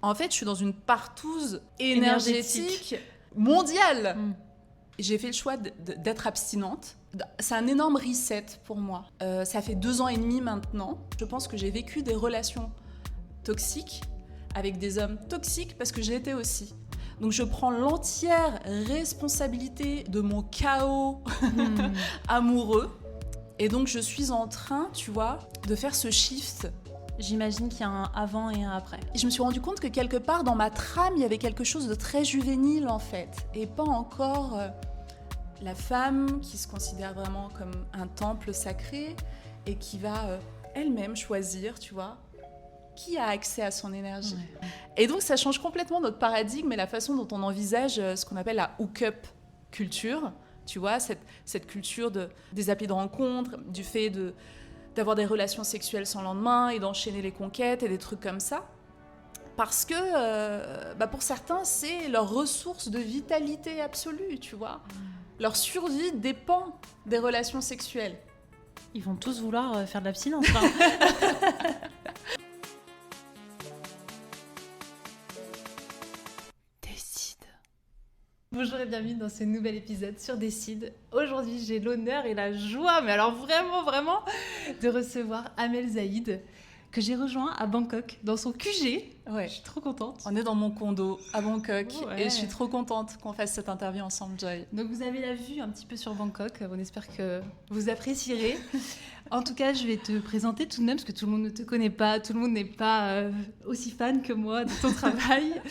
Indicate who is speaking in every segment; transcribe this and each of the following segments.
Speaker 1: En fait, je suis dans une partouze énergétique mondiale. J'ai fait le choix d'être abstinente. C'est un énorme reset pour moi. Ça fait 2 ans et demi maintenant. Je pense que j'ai vécu des relations toxiques avec des hommes toxiques parce que j'ai été aussi. Donc je prends l'entière responsabilité de mon chaos amoureux. Et donc je suis en train, tu vois, de faire ce shift.
Speaker 2: J'imagine qu'il y a un avant et un après.
Speaker 1: Et je me suis rendu compte que quelque part dans ma trame, il y avait quelque chose de très juvénile en fait. Et pas encore la femme qui se considère vraiment comme un temple sacré et qui va elle-même choisir, tu vois, qui a accès à son énergie. Ouais. Et donc ça change complètement notre paradigme et la façon dont on envisage ce qu'on appelle la hook-up culture. Tu vois, cette culture des applis de rencontre, du fait d'avoir des relations sexuelles sans lendemain et d'enchaîner les conquêtes et des trucs comme ça. Parce que pour certains, c'est leur ressource de vitalité absolue, tu vois. Leur survie dépend des relations sexuelles.
Speaker 2: Ils vont tous vouloir faire de l'abstinence, là. Bonjour et bienvenue dans ce nouvel épisode sur Décide. Aujourd'hui, j'ai l'honneur et la joie, mais alors vraiment, de recevoir Amel Zaïd, que j'ai rejoint à Bangkok, dans son QG.
Speaker 1: Ouais.
Speaker 2: Je suis trop contente.
Speaker 1: On est dans mon condo à Bangkok et je suis trop contente qu'on fasse cette interview ensemble, Joy.
Speaker 2: Donc vous avez la vue un petit peu sur Bangkok, on espère que vous apprécierez. En tout cas, je vais te présenter tout de même, parce que tout le monde ne te connaît pas, tout le monde n'est pas aussi fan que moi de ton travail.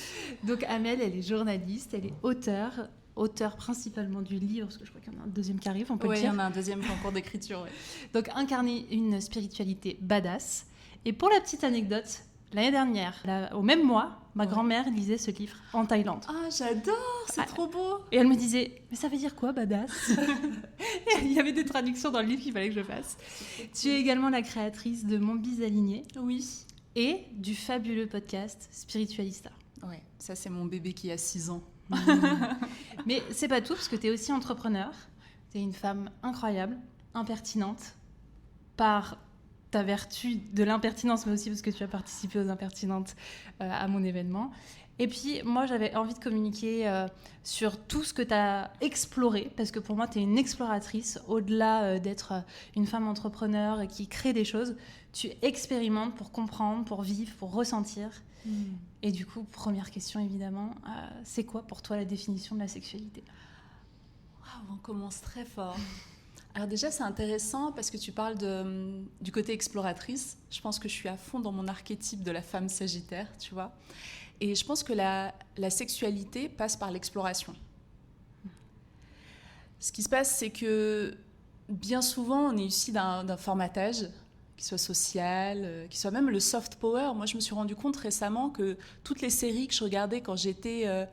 Speaker 2: Donc Amel, elle est journaliste, elle est auteure principalement du livre, parce que je crois qu'il y en a un deuxième qui arrive, on peut le dire.
Speaker 1: Oui, il y en a un deuxième en cours d'écriture. Ouais.
Speaker 2: Donc incarner une spiritualité badass. Et pour la petite anecdote, l'année dernière, au même mois, ma grand-mère lisait ce livre en Thaïlande.
Speaker 1: Ah, j'adore, c'est trop beau.
Speaker 2: Et elle me disait, mais ça veut dire quoi, badass? Il y avait des traductions dans le livre qu'il fallait que je fasse. Tu es également la créatrice de Mon Bis Aligné.
Speaker 1: Oui.
Speaker 2: Et du fabuleux podcast Spiritualista.
Speaker 1: Ouais, ça c'est mon bébé qui a 6 ans.
Speaker 2: Mais c'est pas tout, parce que tu es aussi entrepreneur. Tu es une femme incroyable, impertinente, par ta vertu de l'impertinence, mais aussi parce que tu as participé aux impertinentes à mon événement. Et puis, moi, j'avais envie de communiquer sur tout ce que tu as exploré, parce que pour moi, tu es une exploratrice. Au-delà d'être une femme entrepreneur qui crée des choses, tu expérimentes pour comprendre, pour vivre, pour ressentir. Et du coup, première question, évidemment, c'est quoi pour toi la définition de la sexualité?
Speaker 1: On commence très fort. Alors déjà, c'est intéressant parce que tu parles du côté exploratrice. Je pense que je suis à fond dans mon archétype de la femme sagittaire, tu vois. Et je pense que la sexualité passe par l'exploration. Ce qui se passe, c'est que bien souvent, on est issu d'un formatage, qui soit social, qui soit même le soft power. Moi, je me suis rendu compte récemment que toutes les séries que je regardais quand j'étais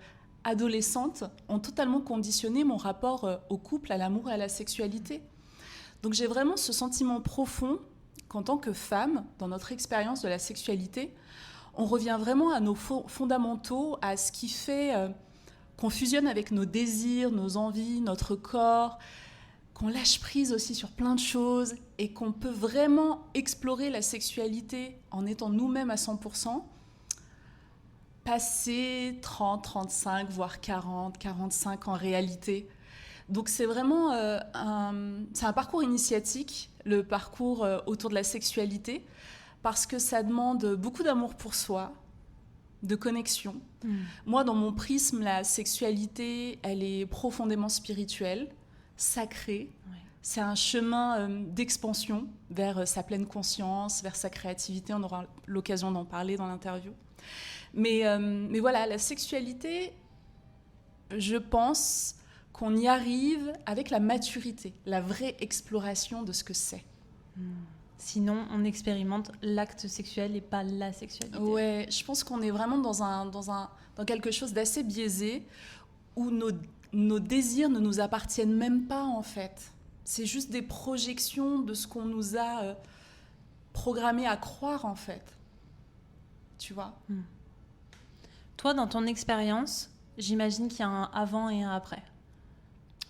Speaker 1: adolescente ont totalement conditionné mon rapport au couple, à l'amour et à la sexualité. Donc j'ai vraiment ce sentiment profond qu'en tant que femme, dans notre expérience de la sexualité, on revient vraiment à nos fondamentaux, à ce qui fait qu'on fusionne avec nos désirs, nos envies, notre corps, qu'on lâche prise aussi sur plein de choses et qu'on peut vraiment explorer la sexualité en étant nous-mêmes à 100%, passer 30, 35, voire 40, 45 en réalité. Donc c'est vraiment c'est un parcours initiatique, le parcours autour de la sexualité, parce que ça demande beaucoup d'amour pour soi, de connexion. Moi, dans mon prisme, la sexualité, elle est profondément spirituelle, sacrée. Ouais. C'est un chemin d'expansion vers sa pleine conscience, vers sa créativité. On aura l'occasion d'en parler dans l'interview. Mais voilà, la sexualité, je pense qu'on y arrive avec la maturité, la vraie exploration de ce que c'est.
Speaker 2: Sinon, on expérimente l'acte sexuel et pas la sexualité.
Speaker 1: Ouais, je pense qu'on est vraiment dans quelque chose d'assez biaisé où nos désirs ne nous appartiennent même pas, en fait. C'est juste des projections de ce qu'on nous a programmé à croire, en fait. Tu vois ?
Speaker 2: Toi, dans ton expérience, j'imagine qu'il y a un avant et un après.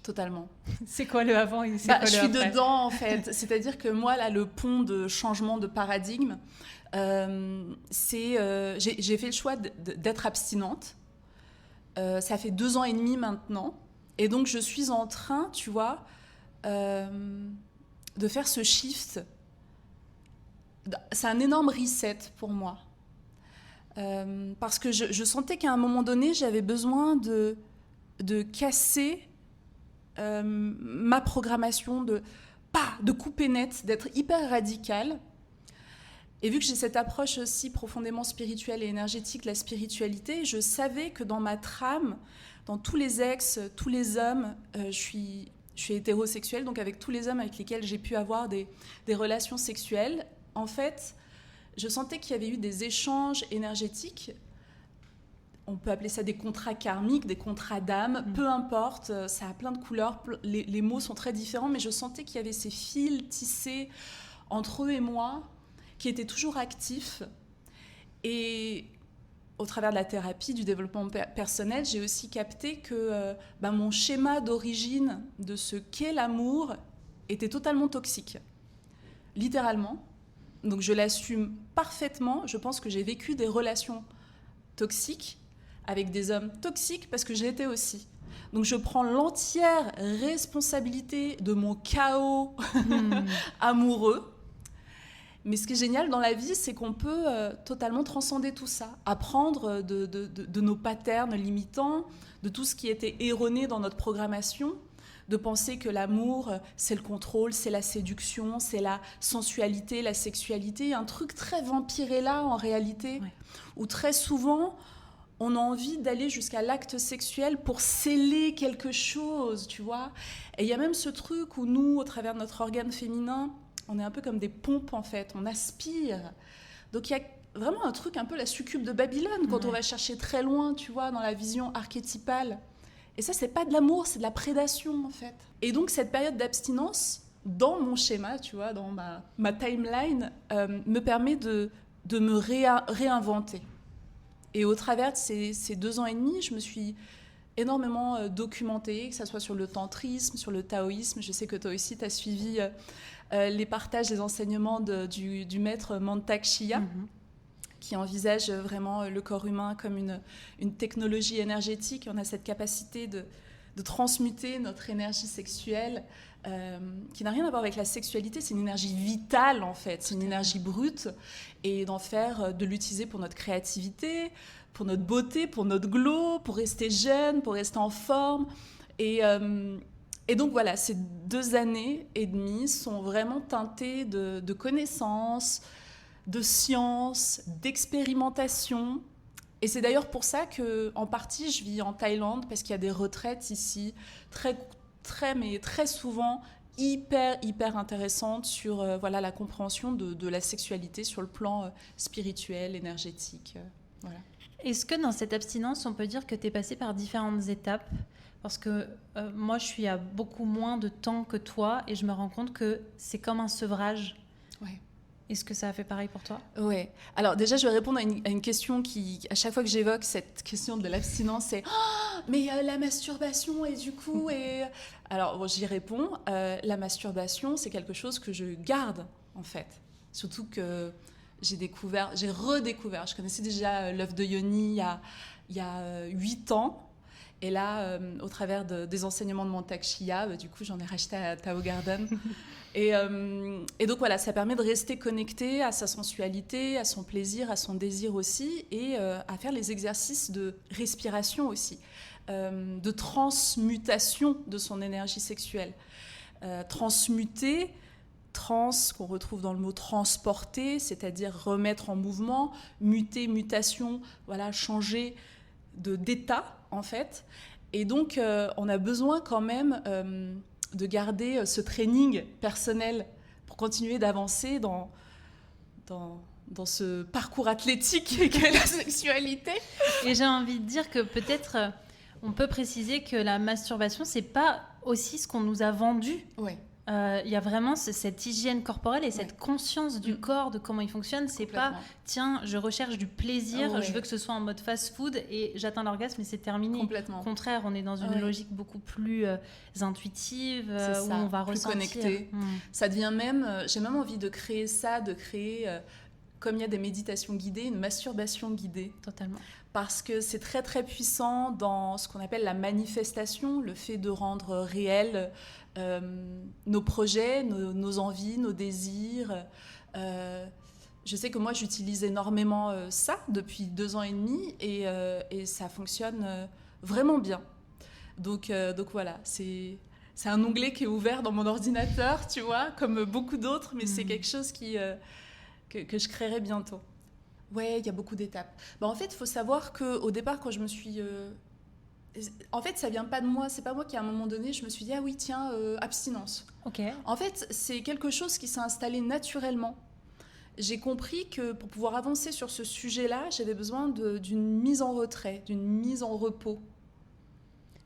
Speaker 1: Totalement.
Speaker 2: C'est quoi le avant et c'est
Speaker 1: Bah,
Speaker 2: quoi
Speaker 1: je
Speaker 2: le
Speaker 1: suis
Speaker 2: après?
Speaker 1: dedans, en fait. C'est-à-dire que moi, là, le pont de changement de paradigme, j'ai fait le choix d'être abstinente. Ça fait 2 ans et demi maintenant. Et donc, je suis en train, tu vois, de faire ce shift. C'est un énorme reset pour moi. Parce que je sentais qu'à un moment donné, j'avais besoin de casser ma programmation, de couper net, d'être hyper radicale. Et vu que j'ai cette approche aussi profondément spirituelle et énergétique de la spiritualité, je savais que dans ma trame, dans tous les ex, tous les hommes, je suis hétérosexuelle, donc avec tous les hommes avec lesquels j'ai pu avoir des relations sexuelles, en fait, je sentais qu'il y avait eu des échanges énergétiques. On peut appeler ça des contrats karmiques, des contrats d'âme, peu importe, ça a plein de couleurs, les mots sont très différents, mais je sentais qu'il y avait ces fils tissés entre eux et moi, qui étaient toujours actifs. Et au travers de la thérapie, du développement personnel, j'ai aussi capté que mon schéma d'origine de ce qu'est l'amour était totalement toxique, littéralement. Donc je l'assume parfaitement. Je pense que j'ai vécu des relations toxiques avec des hommes toxiques parce que j'ai été aussi. Donc je prends l'entière responsabilité de mon chaos amoureux. Mais ce qui est génial dans la vie, c'est qu'on peut totalement transcender tout ça, apprendre de nos patterns limitants, de tout ce qui était erroné dans notre programmation, de penser que l'amour, c'est le contrôle, c'est la séduction, c'est la sensualité, la sexualité, un truc très vampiré-là en réalité, ouais. Où très souvent, on a envie d'aller jusqu'à l'acte sexuel pour sceller quelque chose, tu vois. Et il y a même ce truc où nous, au travers de notre organe féminin, on est un peu comme des pompes en fait, on aspire. Donc il y a vraiment un truc un peu la succube de Babylone quand on va chercher très loin, tu vois, dans la vision archétypale. Et ça, c'est pas de l'amour, c'est de la prédation en fait. Et donc cette période d'abstinence, dans mon schéma, tu vois, dans ma timeline, me permet de me réinventer. Et au travers de ces 2 ans et demi, je me suis énormément documentée, que ce soit sur le tantrisme, sur le taoïsme. Je sais que toi aussi, tu as suivi les partages, les enseignements du maître Mantak Chia, qui envisage vraiment le corps humain comme une technologie énergétique. On a cette capacité de transmuter notre énergie sexuelle, qui n'a rien à voir avec la sexualité. C'est une énergie vitale, en fait. C'est une énergie brute. Et de l'utiliser pour notre créativité, pour notre beauté, pour notre glow, pour rester jeune, pour rester en forme. Et donc voilà, ces 2 années et demie sont vraiment teintées de connaissances, de science, d'expérimentation. Et c'est d'ailleurs pour ça qu'en partie, je vis en Thaïlande, parce qu'il y a des retraites ici, mais très souvent, hyper intéressantes sur la compréhension de la sexualité sur le plan spirituel, énergétique. Voilà.
Speaker 2: Est-ce que dans cette abstinence, on peut dire que tu es passée par différentes étapes ? Parce que moi, je suis à beaucoup moins de temps que toi et je me rends compte que c'est comme un sevrage.
Speaker 1: Ouais.
Speaker 2: Est-ce que ça a fait pareil pour toi ?
Speaker 1: Oui. Alors déjà, je vais répondre à une question qui, à chaque fois que j'évoque cette question de l'abstinence, c'est « mais la masturbation et du coup… » Alors, j'y réponds. La masturbation, c'est quelque chose que je garde, en fait. Surtout que j'ai redécouvert. Je connaissais déjà l'œuf de Yoni il y a 8 ans. Et là, au travers des enseignements de Mantak Chia, du coup, j'en ai racheté à Tao Garden. Et donc voilà, ça permet de rester connecté à sa sensualité, à son plaisir, à son désir aussi, et à faire les exercices de respiration aussi, de transmutation de son énergie sexuelle. Transmuter, qu'on retrouve dans le mot transporter, c'est-à-dire remettre en mouvement, muter, mutation, voilà, changer d'état en fait. Et donc on a besoin quand même de garder ce training personnel pour continuer d'avancer dans ce parcours athlétique qu'est la sexualité.
Speaker 2: Et j'ai envie de dire que peut-être on peut préciser que la masturbation, c'est pas aussi ce qu'on nous a vendu.
Speaker 1: Ouais.
Speaker 2: Il y a vraiment cette hygiène corporelle et cette conscience du corps, de comment il fonctionne. C'est pas, tiens, je recherche du plaisir, je veux que ce soit en mode fast-food et j'atteins l'orgasme et c'est terminé.
Speaker 1: Complètement.
Speaker 2: Au contraire, on est dans une logique beaucoup plus intuitive, où on va
Speaker 1: plus
Speaker 2: ressentir.
Speaker 1: Connecté. Ça devient même, j'ai même envie de créer ça, comme il y a des méditations guidées, une masturbation guidée.
Speaker 2: Totalement.
Speaker 1: Parce que c'est très très puissant dans ce qu'on appelle la manifestation, le fait de rendre réel nos projets, nos envies, nos désirs. Je sais que moi j'utilise énormément ça depuis 2 ans et demi et ça fonctionne vraiment bien. Donc voilà, c'est un onglet qui est ouvert dans mon ordinateur, tu vois, comme beaucoup d'autres, mais c'est quelque chose que je créerai bientôt. Ouais, il y a beaucoup d'étapes. En fait, il faut savoir qu'au départ, quand je me suis... En fait, ça vient pas de moi. C'est pas moi qui, à un moment donné, je me suis dit, ah oui, tiens, abstinence.
Speaker 2: Ok.
Speaker 1: En fait, c'est quelque chose qui s'est installé naturellement. J'ai compris que pour pouvoir avancer sur ce sujet-là, j'avais besoin d'une mise en retrait, d'une mise en repos.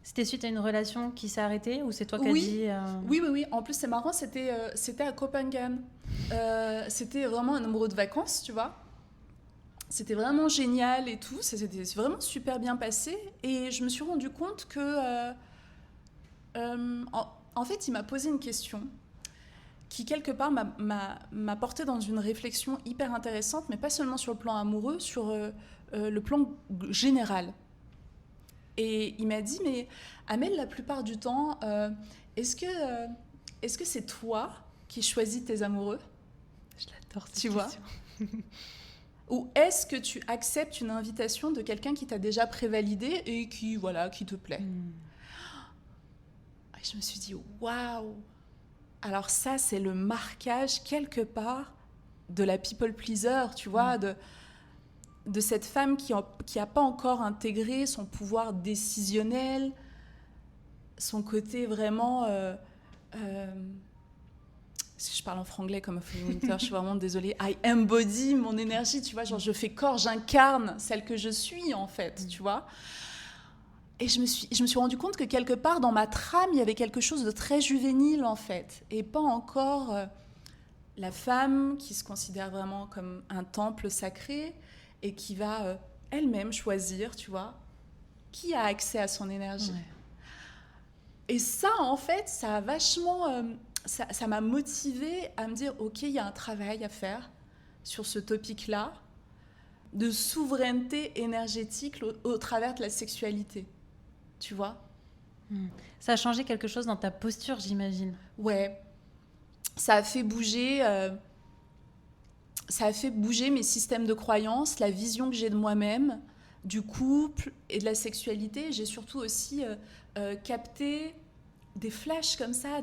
Speaker 2: C'était suite à une relation qui s'est arrêtée ou c'est toi qui as dit
Speaker 1: Oui. En plus, c'est marrant, c'était à Copenhague. C'était vraiment un amoureux de vacances, tu vois. C'était vraiment génial et tout. C'était vraiment super bien passé. Et je me suis rendu compte que... en fait, il m'a posé une question qui, quelque part, m'a porté dans une réflexion hyper intéressante, mais pas seulement sur le plan amoureux, sur le plan général. Et il m'a dit, mais Amel, la plupart du temps, est-ce que c'est toi qui choisis tes amoureux ?
Speaker 2: Je l'adore, cette
Speaker 1: question. Tu vois ? Ou est-ce que tu acceptes une invitation de quelqu'un qui t'a déjà prévalidé et qui te plaît ? Et je me suis dit, waouh ! Alors ça, c'est le marquage, quelque part, de la people pleaser, tu vois, de cette femme qui a pas encore intégré son pouvoir décisionnel, son côté vraiment... si je parle en franglais comme Winter, je suis vraiment désolée. I embody mon énergie, tu vois, genre je fais corps, j'incarne celle que je suis en fait, tu vois. Et je me suis rendu compte que quelque part dans ma trame, il y avait quelque chose de très juvénile en fait, et pas encore la femme qui se considère vraiment comme un temple sacré et qui va elle-même choisir, tu vois, qui a accès à son énergie. Ouais. Et ça, en fait, ça a vachement... ça m'a motivée à me dire, OK, il y a un travail à faire sur ce topic-là, de souveraineté énergétique au travers de la sexualité. Tu vois ?
Speaker 2: Ça a changé quelque chose dans ta posture, j'imagine.
Speaker 1: Ouais. Ça a fait bouger mes systèmes de croyances, la vision que j'ai de moi-même, du couple et de la sexualité. J'ai surtout aussi capté des flashs comme ça,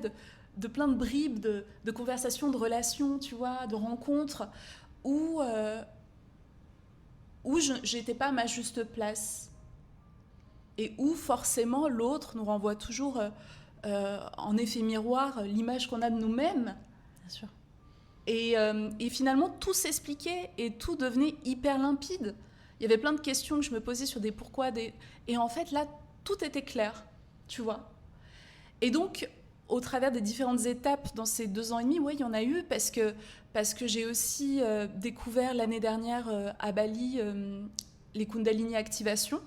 Speaker 1: de plein de bribes, de conversations, de relations, tu vois, de rencontres, où je n'étais pas à ma juste place. Et où, forcément, l'autre nous renvoie toujours, en effet miroir, l'image qu'on a de nous-mêmes.
Speaker 2: Bien sûr.
Speaker 1: Et finalement, tout s'expliquait et tout devenait hyper limpide. Il y avait plein de questions que je me posais sur des pourquoi, et en fait, là, tout était clair, tu vois. Et donc, au travers des différentes étapes dans ces 2 ans et demi, oui, il y en a eu, parce que j'ai aussi découvert l'année dernière à Bali les Kundalini Activation.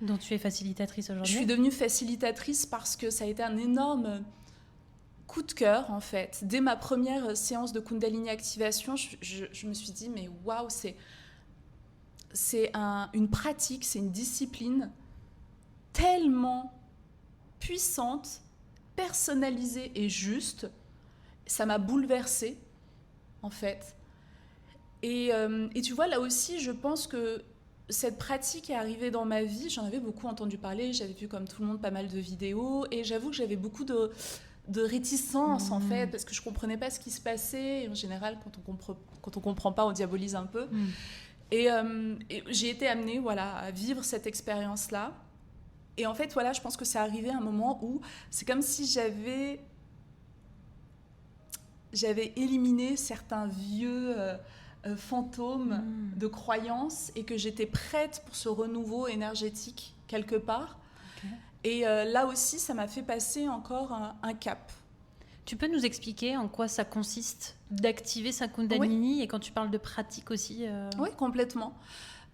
Speaker 2: Dont tu es facilitatrice aujourd'hui.
Speaker 1: Je suis devenue facilitatrice parce que ça a été un énorme coup de cœur, en fait. Dès ma première séance de Kundalini Activation, je me suis dit, mais waouh, c'est une pratique, c'est une discipline tellement puissante, personnalisée et juste. Ça m'a bouleversée, en fait. Et tu vois, là aussi, je pense que cette pratique est arrivée dans ma vie. J'en avais beaucoup entendu parler, j'avais vu comme tout le monde pas mal de vidéos, et j'avoue que j'avais beaucoup de réticence, en fait, parce que je comprenais pas ce qui se passait. Et en général, quand on comprend pas, on diabolise un peu. Et j'ai été amenée, voilà, à vivre cette expérience-là. Et en fait, voilà, je pense que c'est arrivé à un moment où c'est comme si j'avais éliminé certains vieux fantômes de croyances et que j'étais prête pour ce renouveau énergétique quelque part. Okay. Et là aussi, ça m'a fait passer encore un cap.
Speaker 2: Tu peux nous expliquer en quoi ça consiste d'activer sa Kundalini et quand tu parles de pratique aussi
Speaker 1: Oui, complètement.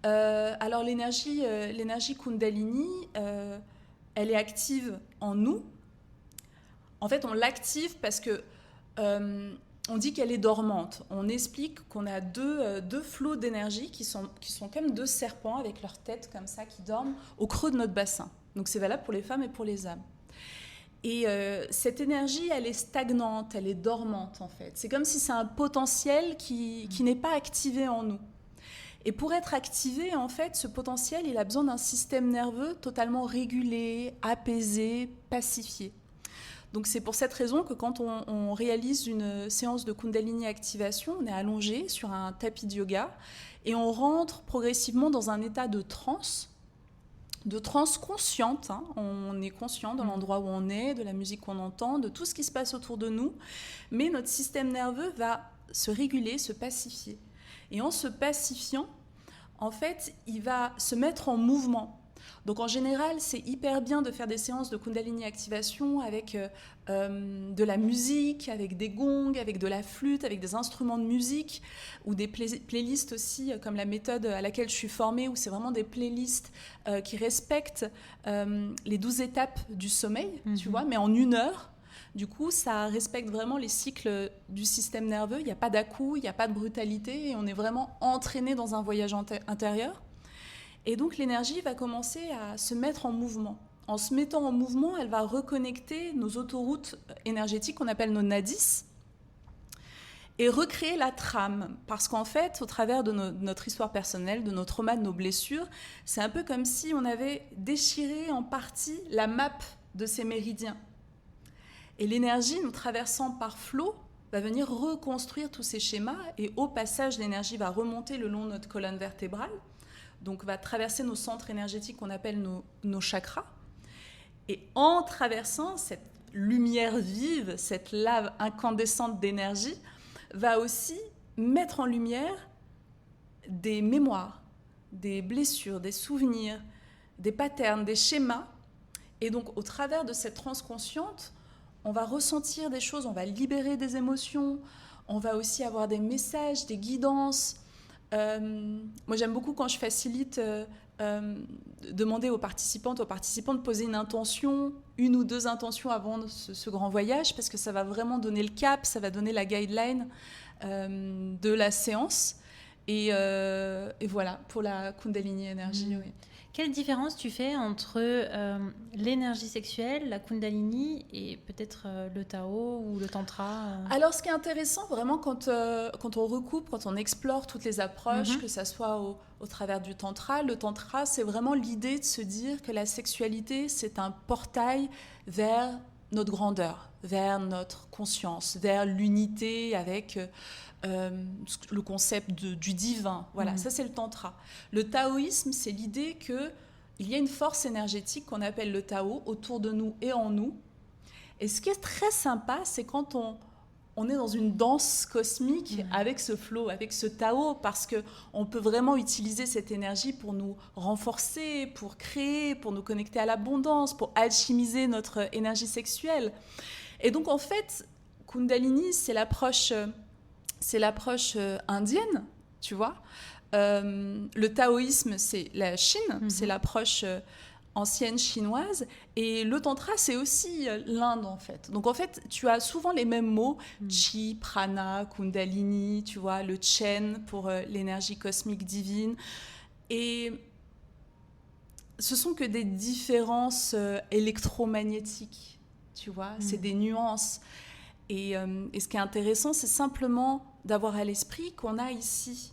Speaker 1: Alors l'énergie Kundalini, elle est active en nous. En fait, on l'active parce que on dit qu'elle est dormante. On explique qu'on a deux flots d'énergie qui sont comme deux serpents avec leur tête comme ça qui dorment au creux de notre bassin. Donc c'est valable pour les femmes et pour les hommes. Et cette énergie, elle est stagnante, elle est dormante en fait. C'est comme si c'est un potentiel qui n'est pas activé en nous. Et pour être activé, en fait, ce potentiel, il a besoin d'un système nerveux totalement régulé, apaisé, pacifié. Donc c'est pour cette raison que quand on réalise une séance de Kundalini activation, on est allongé sur un tapis de yoga et on rentre progressivement dans un état de transe consciente. On est conscient de l'endroit où on est, de la musique qu'on entend, de tout ce qui se passe autour de nous, mais notre système nerveux va se réguler, se pacifier. Et en se pacifiant, en fait, il va se mettre en mouvement. Donc en général, c'est hyper bien de faire des séances de Kundalini activation avec de la musique, avec des gongs, avec de la flûte, avec des instruments de musique ou des playlists aussi, comme la méthode à laquelle je suis formée, où c'est vraiment des playlists qui respectent les 12 étapes du sommeil, tu vois, mais en 1 heure. Du coup, ça respecte vraiment les cycles du système nerveux. Il n'y a pas d'à-coups, il n'y a pas de brutalité et on est vraiment entraîné dans un voyage intérieur. Et donc, l'énergie va commencer à se mettre en mouvement. En se mettant en mouvement, elle va reconnecter nos autoroutes énergétiques qu'on appelle nos nadis et recréer la trame. Parce qu'en fait, au travers de notre histoire personnelle, de nos traumas, de nos blessures, c'est un peu comme si on avait déchiré en partie la map de ces méridiens. Et l'énergie, nous traversant par flot, va venir reconstruire tous ces schémas et au passage, l'énergie va remonter le long de notre colonne vertébrale, donc va traverser nos centres énergétiques qu'on appelle nos chakras. Et en traversant cette lumière vive, cette lave incandescente d'énergie, va aussi mettre en lumière des mémoires, des blessures, des souvenirs, des patterns, des schémas. Et donc, au travers de cette transe consciente, on va ressentir des choses, on va libérer des émotions, on va aussi avoir des messages, des guidances. Moi, j'aime beaucoup quand je facilite demander aux participantes de poser une intention, 1 ou 2 intentions avant ce grand voyage, parce que ça va vraiment donner le cap, ça va donner la guideline de la séance. Et voilà, pour la Kundalini énergie, oui.
Speaker 2: Quelle différence tu fais entre l'énergie sexuelle, la Kundalini et peut-être le Tao ou le Tantra
Speaker 1: Alors, ce qui est intéressant, vraiment, quand on recoupe, quand on explore toutes les approches, que ça soit au travers du Tantra, le Tantra, c'est vraiment l'idée de se dire que la sexualité, c'est un portail vers notre grandeur, vers notre conscience, vers l'unité avec le concept du divin. Voilà, ça c'est le tantra. Le taoïsme, c'est l'idée qu'il y a une force énergétique qu'on appelle le Tao autour de nous et en nous. Et ce qui est très sympa, c'est quand on est dans une danse cosmique avec ce flow, avec ce Tao, parce qu'on peut vraiment utiliser cette énergie pour nous renforcer, pour créer, pour nous connecter à l'abondance, pour alchimiser notre énergie sexuelle. Et donc en fait, Kundalini, c'est l'approche indienne, tu vois. Le taoïsme, c'est la Chine, c'est l'approche ancienne chinoise. Et le tantra, c'est aussi l'Inde, en fait. Donc, en fait, tu as souvent les mêmes mots, chi, prana, kundalini, tu vois, le chen pour l'énergie cosmique divine. Et ce sont que des différences électromagnétiques, tu vois. C'est des nuances. Et ce qui est intéressant, c'est simplement d'avoir à l'esprit qu'on a ici,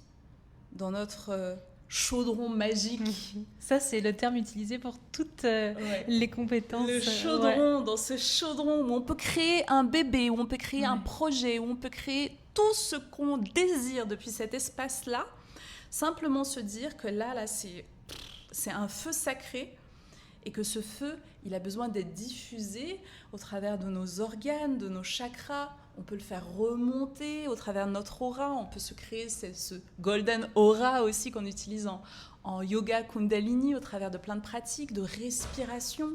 Speaker 1: dans notre chaudron magique.
Speaker 2: Ça, c'est le terme utilisé pour toutes les compétences.
Speaker 1: Le chaudron, dans ce chaudron où on peut créer un bébé, où on peut créer un projet, où on peut créer tout ce qu'on désire depuis cet espace-là. Simplement se dire que là c'est un feu sacré et que ce feu, il a besoin d'être diffusé au travers de nos organes, de nos chakras. On peut le faire remonter au travers de notre aura. On peut se créer ce golden aura aussi qu'on utilise en yoga kundalini au travers de plein de pratiques, de respiration.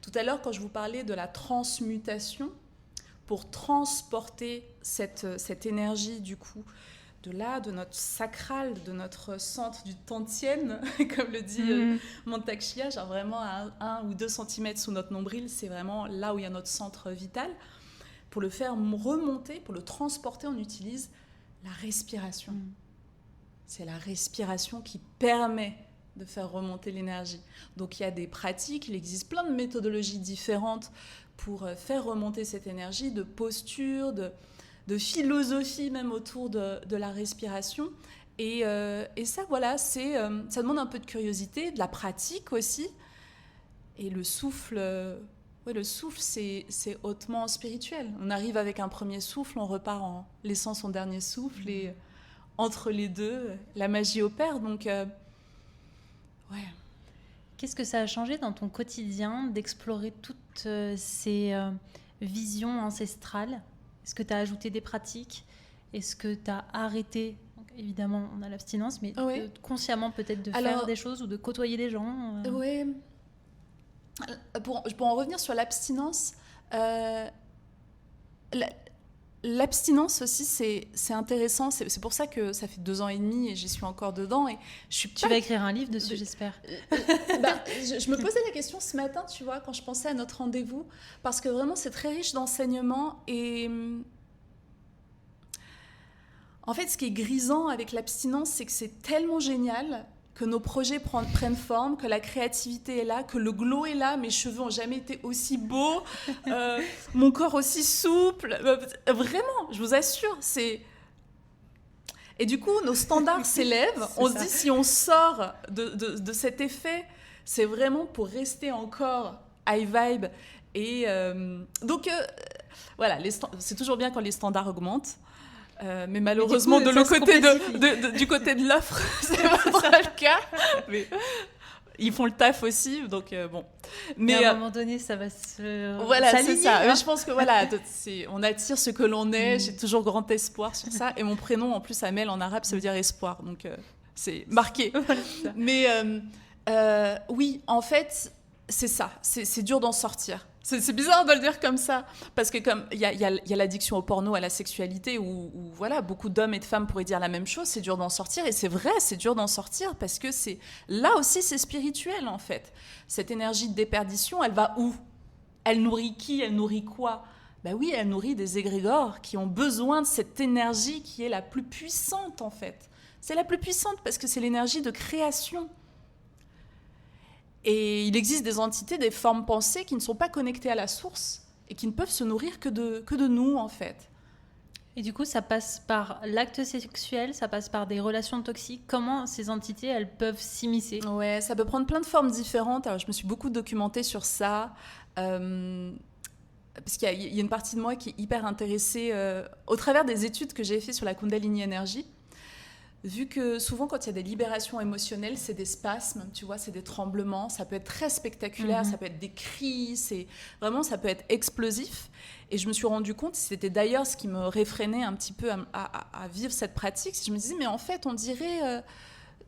Speaker 1: Tout à l'heure, quand je vous parlais de la transmutation, pour transporter cette énergie du coup de notre sacral, de notre centre du Tantien, comme le dit Mantak Chia, genre vraiment à 1 ou 2 cm sous notre nombril, c'est vraiment là où il y a notre centre vital. Pour le faire remonter, pour le transporter, on utilise la respiration. C'est la respiration qui permet de faire remonter l'énergie. Donc il y a des pratiques, il existe plein de méthodologies différentes pour faire remonter cette énergie, de posture, de philosophie même autour de la respiration. Et ça, voilà, ça demande un peu de curiosité, de la pratique aussi. Et le souffle, c'est hautement spirituel. On arrive avec un premier souffle, on repart en laissant son dernier souffle. Et entre les deux, la magie opère. Donc, ouais.
Speaker 2: Qu'est-ce que ça a changé dans ton quotidien d'explorer toutes ces visions ancestrales ? Est-ce que tu as ajouté des pratiques ? Est-ce que tu as arrêté ? Donc, évidemment, on a l'abstinence, mais consciemment peut-être de faire des choses ou de côtoyer des gens
Speaker 1: Oui. Pour en revenir sur l'abstinence, l'abstinence aussi, c'est intéressant. C'est pour ça que ça fait 2 ans et demi et j'y suis encore dedans. Et tu
Speaker 2: vas écrire un livre dessus, j'espère.
Speaker 1: Je me posais la question ce matin, tu vois, quand je pensais à notre rendez-vous, parce que vraiment, c'est très riche d'enseignements. Et en fait, ce qui est grisant avec l'abstinence, c'est que c'est tellement génial que nos projets prennent forme, que la créativité est là, que le glow est là, mes cheveux n'ont jamais été aussi beaux, mon corps aussi souple. Vraiment, je vous assure, c'est... Et du coup, nos standards s'élèvent. On se dit, si on sort de cet effet, c'est vraiment pour rester encore high vibe. Et donc, voilà, c'est toujours bien quand les standards augmentent. Mais malheureusement, du côté de l'offre, c'est pas le cas. Mais ils font le taf aussi, donc bon.
Speaker 2: Mais à un moment donné, ça va se.
Speaker 1: Voilà, c'est ça. Mais je pense que voilà, on attire ce que l'on est. J'ai toujours grand espoir sur ça. Et mon prénom, en plus, Amel en arabe, ça veut dire espoir. Donc c'est marqué. Mais oui, en fait, c'est ça. C'est dur d'en sortir. C'est bizarre de le dire comme ça, parce que comme il y a l'addiction au porno, à la sexualité, où voilà, beaucoup d'hommes et de femmes pourraient dire la même chose, c'est dur d'en sortir, et c'est vrai, c'est dur d'en sortir, parce que là aussi c'est spirituel en fait. Cette énergie de déperdition, elle va où ? Elle nourrit qui ? Elle nourrit quoi ? Ben oui, elle nourrit des égrégores qui ont besoin de cette énergie qui est la plus puissante en fait. C'est la plus puissante parce que c'est l'énergie de création. Et il existe des entités, des formes pensées qui ne sont pas connectées à la source et qui ne peuvent se nourrir que de nous, en fait.
Speaker 2: Et du coup, ça passe par l'acte sexuel, ça passe par des relations toxiques. Comment ces entités, elles peuvent s'immiscer ?
Speaker 1: Ouais, ça peut prendre plein de formes différentes. Alors, je me suis beaucoup documentée sur ça, parce qu'il y a une partie de moi qui est hyper intéressée au travers des études que j'ai faites sur la Kundalini Energy. Vu que souvent, quand il y a des libérations émotionnelles, c'est des spasmes, tu vois, c'est des tremblements, ça peut être très spectaculaire, ça peut être des cris, vraiment, ça peut être explosif. Et je me suis rendu compte, c'était d'ailleurs ce qui me réfrénait un petit peu à vivre cette pratique, je me disais, mais en fait, on dirait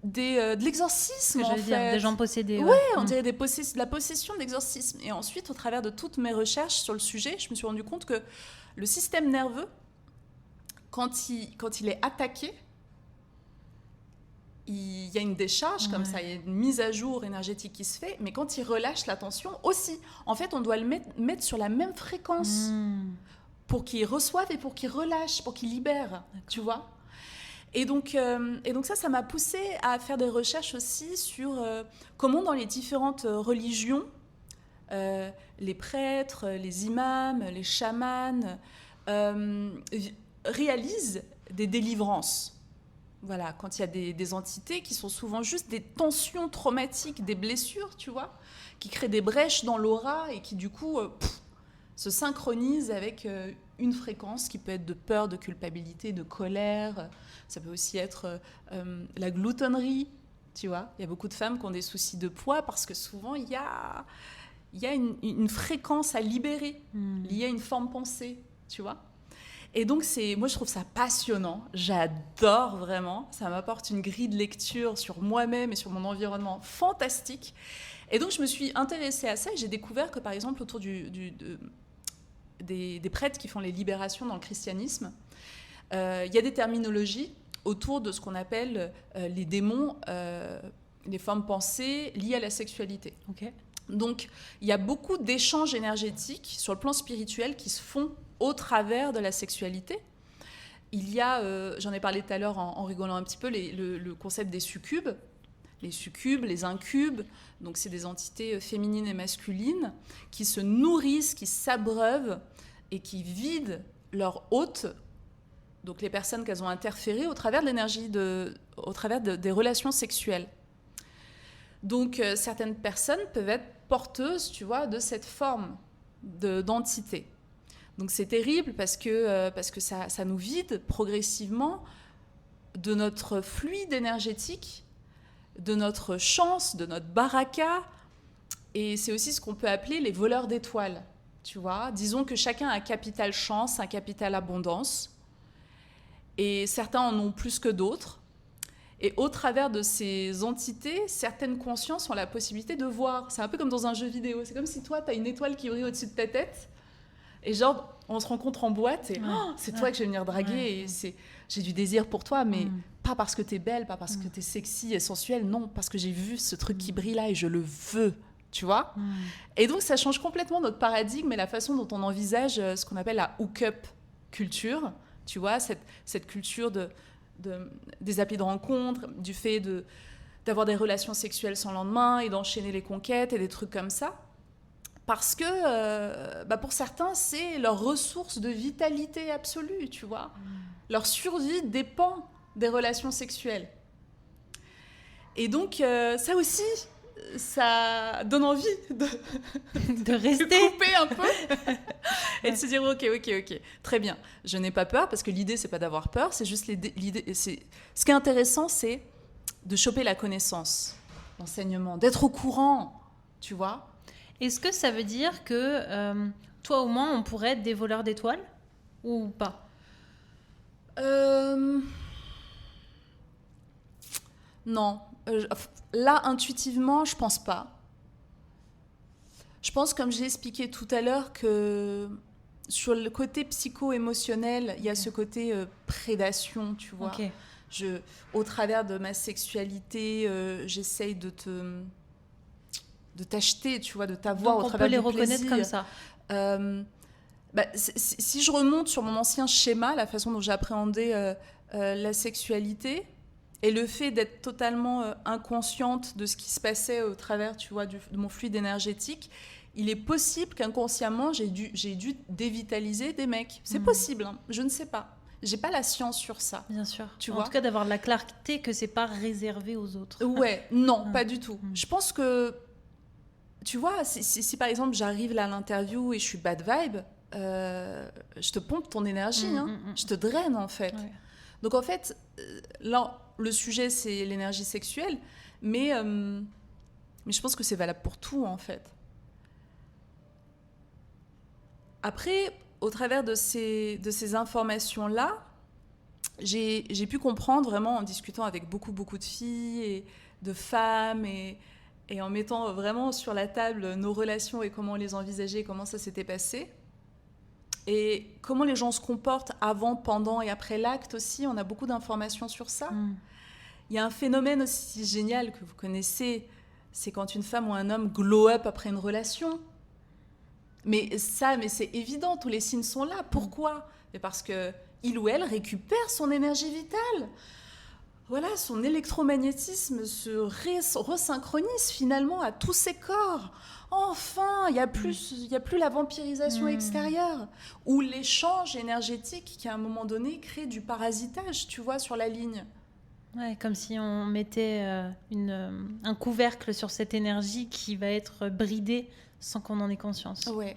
Speaker 1: de l'exorcisme, en fait.
Speaker 2: Dire, des gens possédés.
Speaker 1: Ouais, on dirait de la possession d'exorcisme. Et ensuite, au travers de toutes mes recherches sur le sujet, je me suis rendu compte que le système nerveux, quand il est attaqué, il y a une décharge comme ça, il y a une mise à jour énergétique qui se fait, mais quand il relâche la tension aussi, en fait, on doit le mettre sur la même fréquence pour qu'il reçoive et pour qu'il relâche, pour qu'il libère, tu vois. Et donc ça m'a poussée à faire des recherches aussi sur comment dans les différentes religions, les prêtres, les imams, les chamans réalisent des délivrances. Voilà, quand il y a des entités qui sont souvent juste des tensions traumatiques, des blessures, tu vois, qui créent des brèches dans l'aura et qui, du coup, se synchronisent avec une fréquence qui peut être de peur, de culpabilité, de colère. Ça peut aussi être la gloutonnerie, tu vois. Il y a beaucoup de femmes qui ont des soucis de poids parce que souvent, il y a une fréquence à libérer liée à une forme pensée, tu vois. Et donc, moi, je trouve ça passionnant. J'adore vraiment. Ça m'apporte une grille de lecture sur moi-même et sur mon environnement fantastique. Et donc, je me suis intéressée à ça et j'ai découvert que, par exemple, autour des prêtres qui font les libérations dans le christianisme, il y a des terminologies autour de ce qu'on appelle les démons, les formes pensées liées à la sexualité.
Speaker 2: Ok.
Speaker 1: Donc, il y a beaucoup d'échanges énergétiques sur le plan spirituel qui se font au travers de la sexualité. Il y a, j'en ai parlé tout à l'heure en rigolant un petit peu, le concept des succubes. Les succubes, les incubes, donc c'est des entités féminines et masculines qui se nourrissent, qui s'abreuvent et qui vident leur hôte, donc les personnes qu'elles ont interférées au travers de l'énergie, au travers des relations sexuelles. Donc certaines personnes peuvent être porteuses, tu vois, de cette forme d'entité. Donc c'est terrible parce que ça nous vide progressivement de notre fluide énergétique, de notre chance, de notre baraka. Et c'est aussi ce qu'on peut appeler les voleurs d'étoiles. Tu vois, disons que chacun a un capital chance, un capital abondance. Et certains en ont plus que d'autres. Et au travers de ces entités, certaines consciences ont la possibilité de voir. C'est un peu comme dans un jeu vidéo. C'est comme si toi, tu as une étoile qui brille au-dessus de ta tête. Et genre, on se rencontre en boîte et c'est toi que je vais venir draguer. Et j'ai du désir pour toi, mais pas parce que t'es belle, pas parce que t'es sexy et sensuelle. Non, parce que j'ai vu ce truc qui brille là et je le veux. Tu vois ? Et donc, ça change complètement notre paradigme et la façon dont on envisage ce qu'on appelle la hook-up culture. Tu vois, cette culture des applis de rencontre, du fait d'avoir des relations sexuelles sans lendemain et d'enchaîner les conquêtes et des trucs comme ça. Parce que pour certains, c'est leur ressource de vitalité absolue, tu vois. Leur survie dépend des relations sexuelles. Et donc, ça aussi, ça donne envie
Speaker 2: de rester.
Speaker 1: De couper un peu et de se dire ok, très bien. Je n'ai pas peur parce que l'idée, c'est pas d'avoir peur, c'est juste l'idée. Ce qui est intéressant, c'est de choper la connaissance, l'enseignement, d'être au courant, tu vois.
Speaker 2: Est-ce que ça veut dire que toi, au moins, on pourrait être des voleurs d'étoiles ou pas ?
Speaker 1: Non. Là, intuitivement, je pense pas. Je pense, comme j'ai expliqué tout à l'heure, que sur le côté psycho-émotionnel, il y a ce côté prédation, tu vois.
Speaker 2: Okay.
Speaker 1: Au travers de ma sexualité, j'essaye de t'acheter, tu vois, de t'avoir.
Speaker 2: Donc
Speaker 1: au travers du plaisir.
Speaker 2: On peut les reconnaître comme
Speaker 1: ça. Si je remonte sur mon ancien schéma, la façon dont j'appréhendais la sexualité et le fait d'être totalement inconsciente de ce qui se passait au travers, tu vois, de mon fluide énergétique, il est possible qu'inconsciemment, j'ai dû dévitaliser des mecs. C'est possible, hein, je ne sais pas. J'ai pas la science sur ça.
Speaker 2: Bien sûr.
Speaker 1: Tu
Speaker 2: en
Speaker 1: vois,
Speaker 2: tout cas, d'avoir la clarté que c'est pas réservé aux autres.
Speaker 1: Ouais, non, pas du tout. Je pense que, tu vois, si par exemple j'arrive là à l'interview et je suis bad vibe, je te pompe ton énergie, je te draine en fait. Ouais. Donc en fait, là, le sujet c'est l'énergie sexuelle, mais je pense que c'est valable pour tout en fait. Après, au travers de ces informations-là, j'ai pu comprendre vraiment en discutant avec beaucoup de filles et de femmes et en mettant vraiment sur la table nos relations et comment on les envisageait, comment ça s'était passé. Et comment les gens se comportent avant, pendant et après l'acte aussi. On a beaucoup d'informations sur ça. Il y a un phénomène aussi génial que vous connaissez, c'est quand une femme ou un homme glow up après une relation. Mais c'est évident, tous les signes sont là. Pourquoi ? Mais parce qu'il ou elle récupère son énergie vitale. Voilà, son électromagnétisme se resynchronise finalement à tous ses corps. Enfin, il n'y a plus la vampirisation extérieure ou l'échange énergétique qui, à un moment donné, crée du parasitage, tu vois, sur la ligne.
Speaker 2: Ouais, comme si on mettait un couvercle sur cette énergie qui va être bridée sans qu'on en ait conscience.
Speaker 1: Ouais.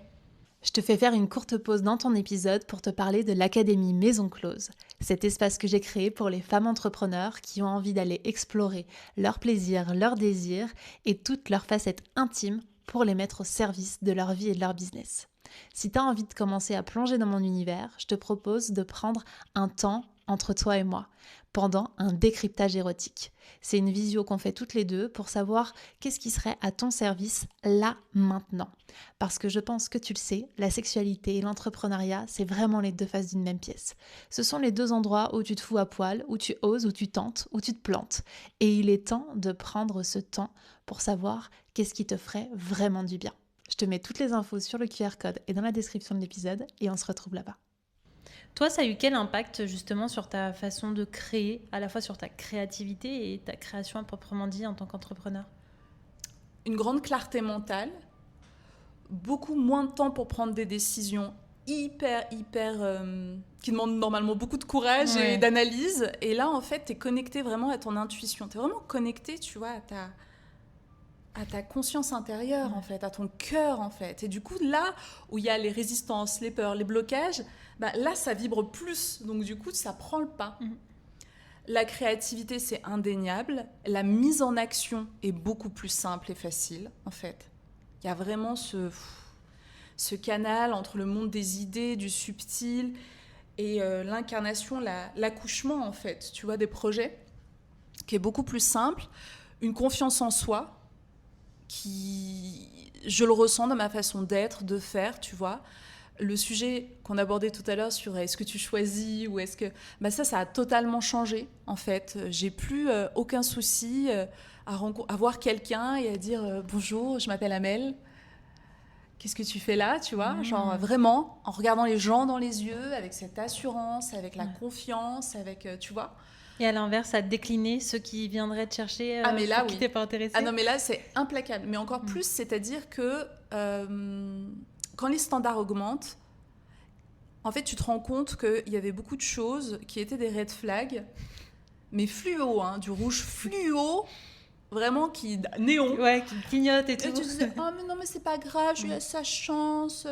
Speaker 2: Je te fais faire une courte pause dans ton épisode pour te parler de l'Académie Maison Close, cet espace que j'ai créé pour les femmes entrepreneurs qui ont envie d'aller explorer leurs plaisirs, leurs désirs et toutes leurs facettes intimes pour les mettre au service de leur vie et de leur business. Si tu as envie de commencer à plonger dans mon univers, je te propose de prendre un temps entre toi et moi
Speaker 3: pendant un décryptage érotique. C'est une visio qu'on fait toutes les deux pour savoir qu'est-ce qui serait à ton service là, maintenant. Parce que je pense que tu le sais, la sexualité et l'entrepreneuriat, c'est vraiment les deux faces d'une même pièce. Ce sont les deux endroits où tu te fous à poil, où tu oses, où tu tentes, où tu te plantes. Et il est temps de prendre ce temps pour savoir qu'est-ce qui te ferait vraiment du bien. Je te mets toutes les infos sur le QR code et dans la description de l'épisode et on se retrouve là-bas.
Speaker 2: Toi, ça a eu quel impact justement sur ta façon de créer, à la fois sur ta créativité et ta création à proprement dit en tant qu'entrepreneur?
Speaker 1: Une grande clarté mentale, beaucoup moins de temps pour prendre des décisions hyper, qui demandent normalement beaucoup de courage et d'analyse. Et là, en fait, tu es connecté vraiment à ton intuition. Tu es vraiment connecté, tu vois, à ta conscience intérieure, en fait, à ton cœur, en fait. Et du coup, là où il y a les résistances, les peurs, les blocages, là, ça vibre plus. Donc, du coup, ça prend le pas. La créativité, c'est indéniable. La mise en action est beaucoup plus simple et facile, en fait. Il y a vraiment ce canal entre le monde des idées, du subtil et l'incarnation, l'accouchement, en fait, tu vois, des projets, qui est beaucoup plus simple. Une confiance en soi, je le ressens dans ma façon d'être, de faire, tu vois. Le sujet qu'on abordait tout à l'heure sur est-ce que tu choisis ou est-ce que... ça a totalement changé, en fait. J'ai plus aucun souci à voir quelqu'un et à dire bonjour, je m'appelle Amel. Qu'est-ce que tu fais là, tu vois? Genre vraiment, en regardant les gens dans les yeux, avec cette assurance, avec la confiance, avec, tu vois.
Speaker 2: Et à l'inverse, à décliner ceux qui viendraient te chercher
Speaker 1: mais là,
Speaker 2: qui t'es pas intéressé.
Speaker 1: Ah non, mais là, c'est implacable. Mais encore plus, c'est-à-dire que quand les standards augmentent, en fait, tu te rends compte qu'il y avait beaucoup de choses qui étaient des red flags, mais fluo, hein, du rouge fluo, vraiment néon.
Speaker 2: Ouais, qui clignote et tout.
Speaker 1: Et tu disais, oh mais non, mais c'est pas grave, je lui laisse sa chance.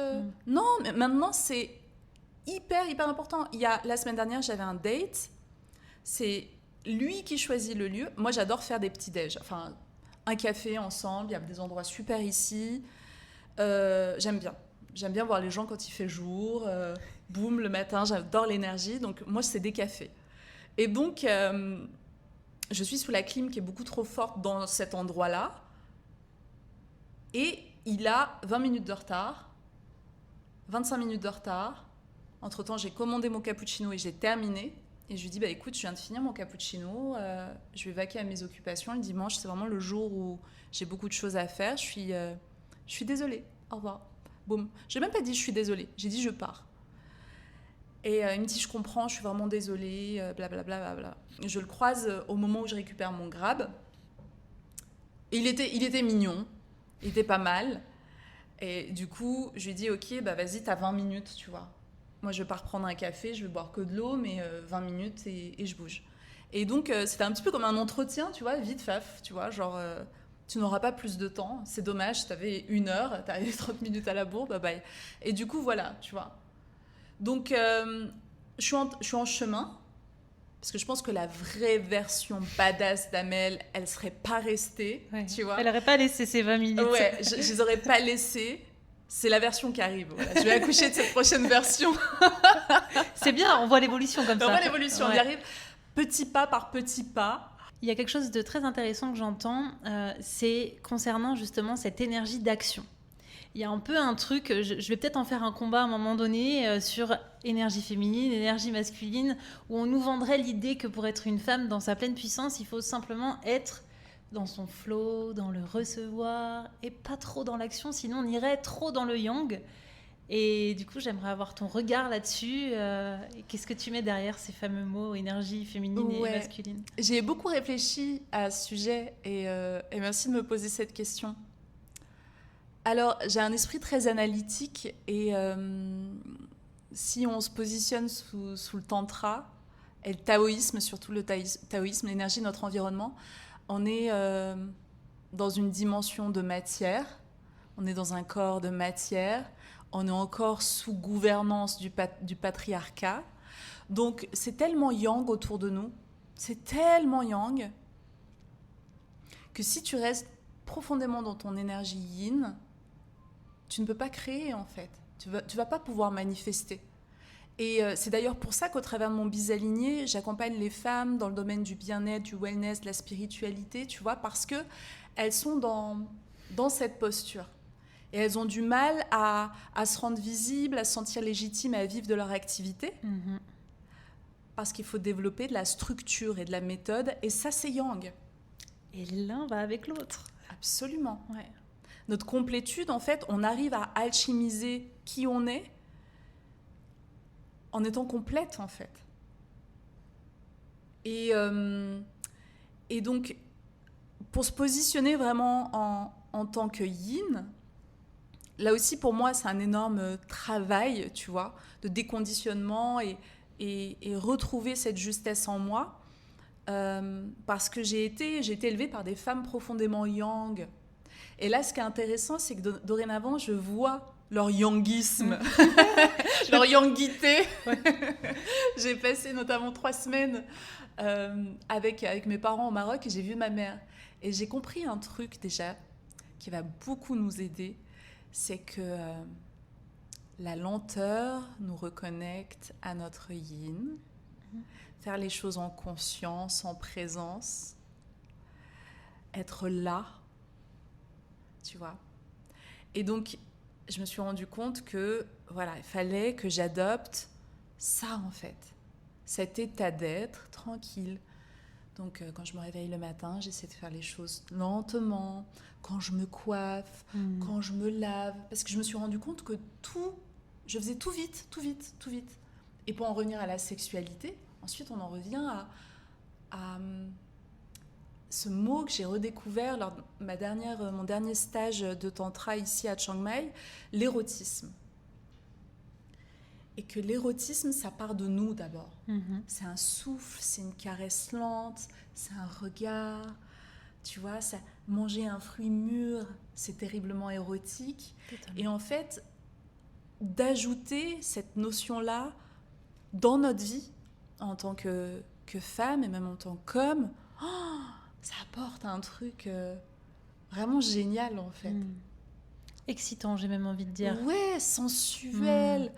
Speaker 1: Non, mais maintenant, c'est hyper important. La semaine dernière, j'avais un date. C'est lui qui choisit le lieu. Moi, j'adore faire des petits déj. Enfin, un café ensemble. Il y a des endroits super ici. J'aime bien. J'aime bien voir les gens quand il fait jour. Boum, le matin, j'adore l'énergie. Donc, moi, c'est des cafés. Et donc, je suis sous la clim qui est beaucoup trop forte dans cet endroit-là. Et il a 20 minutes de retard. 25 minutes de retard. Entre-temps, j'ai commandé mon cappuccino et j'ai terminé. Et je lui dis, écoute, je viens de finir mon cappuccino, je vais vaquer à mes occupations. Le dimanche, c'est vraiment le jour où j'ai beaucoup de choses à faire. Je suis désolée, au revoir. Boum. Je n'ai même pas dit je suis désolée, j'ai dit je pars. Et il me dit, je comprends, je suis vraiment désolée, blablabla. Je le croise au moment où je récupère mon grab. Et il était mignon, il était pas mal. Et du coup, je lui dis, ok, vas-y, t'as 20 minutes, tu vois. Moi, je pars prendre un café, je vais boire que de l'eau, mais 20 minutes et je bouge. Et donc, c'était un petit peu comme un entretien, tu vois, vite, faf, tu vois, genre, tu n'auras pas plus de temps, c'est dommage, tu avais 1 heure, tu avais 30 minutes à la bourre, bye. Et du coup, voilà, tu vois. Donc, je suis en chemin, parce que je pense que la vraie version badass d'Amel, elle serait pas restée, tu vois.
Speaker 2: Elle n'aurait pas laissé ses 20 minutes.
Speaker 1: Ouais, je les aurais pas laissées. C'est la version qui arrive. Voilà. Je vais accoucher de cette prochaine version.
Speaker 2: C'est bien, on voit l'évolution comme ça.
Speaker 1: On voit l'évolution, on y arrive petit pas par petit pas.
Speaker 2: Il y a quelque chose de très intéressant que j'entends, c'est concernant justement cette énergie d'action. Il y a un peu un truc, je vais peut-être en faire un combat à un moment donné sur énergie féminine, énergie masculine, où on nous vendrait l'idée que pour être une femme dans sa pleine puissance, il faut simplement être dans son flow, dans le recevoir, et pas trop dans l'action, sinon on irait trop dans le yang. Et du coup, j'aimerais avoir ton regard là-dessus. Qu'est-ce que tu mets derrière ces fameux mots, énergie féminine et masculine?
Speaker 1: J'ai beaucoup réfléchi à ce sujet et merci de me poser cette question. Alors, j'ai un esprit très analytique et si on se positionne sous le tantra et le taoïsme, surtout le taoïsme, l'énergie de notre environnement, on est dans une dimension de matière, on est dans un corps de matière, on est encore sous gouvernance du patriarcat. Donc, c'est tellement yang autour de nous, c'est tellement yang, que si tu restes profondément dans ton énergie yin, tu ne peux pas créer, en fait. Tu vas pas pouvoir manifester. Et c'est d'ailleurs pour ça qu'au travers de mon bisaligné, j'accompagne les femmes dans le domaine du bien-être, du wellness, de la spiritualité, tu vois, parce qu'elles sont dans cette posture. Et elles ont du mal à se rendre visibles, à se sentir légitimes, à vivre de leur activité. Parce qu'il faut développer de la structure et de la méthode. Et ça, c'est yang.
Speaker 2: Et l'un va avec l'autre.
Speaker 1: Absolument.
Speaker 2: Ouais.
Speaker 1: Notre complétude, en fait, on arrive à alchimiser qui on est en étant complète, en fait. Et donc, pour se positionner vraiment en tant que yin, là aussi, pour moi, c'est un énorme travail, tu vois, de déconditionnement et retrouver cette justesse en moi. Parce que j'ai été élevée par des femmes profondément yang. Et là, ce qui est intéressant, c'est que dorénavant, je vois leur yangisme, leur yangité. J'ai passé notamment 3 semaines avec mes parents au Maroc et j'ai vu ma mère. Et j'ai compris un truc déjà qui va beaucoup nous aider, c'est que la lenteur nous reconnecte à notre yin, faire les choses en conscience, en présence, être là, tu vois. Et donc, je me suis rendu compte que, voilà, il fallait que j'adopte ça, en fait. Cet état d'être tranquille. Donc, quand je me réveille le matin, j'essaie de faire les choses lentement. Quand je me coiffe, quand je me lave. Parce que je me suis rendu compte que je faisais tout vite. Et pour en revenir à la sexualité, ensuite, on en revient à ce mot que j'ai redécouvert lors de mon dernier stage de tantra ici à Chiang Mai, l'érotisme. Et que l'érotisme, ça part de nous d'abord. C'est un souffle, c'est une caresse lente, c'est un regard. Tu vois, manger un fruit mûr, c'est terriblement érotique. Totalement. Et en fait, d'ajouter cette notion-là dans notre vie, en tant que femme et même en tant qu'homme, ça apporte un truc vraiment génial, en fait.
Speaker 2: Excitant, j'ai même envie de dire.
Speaker 1: Ouais, sensuel,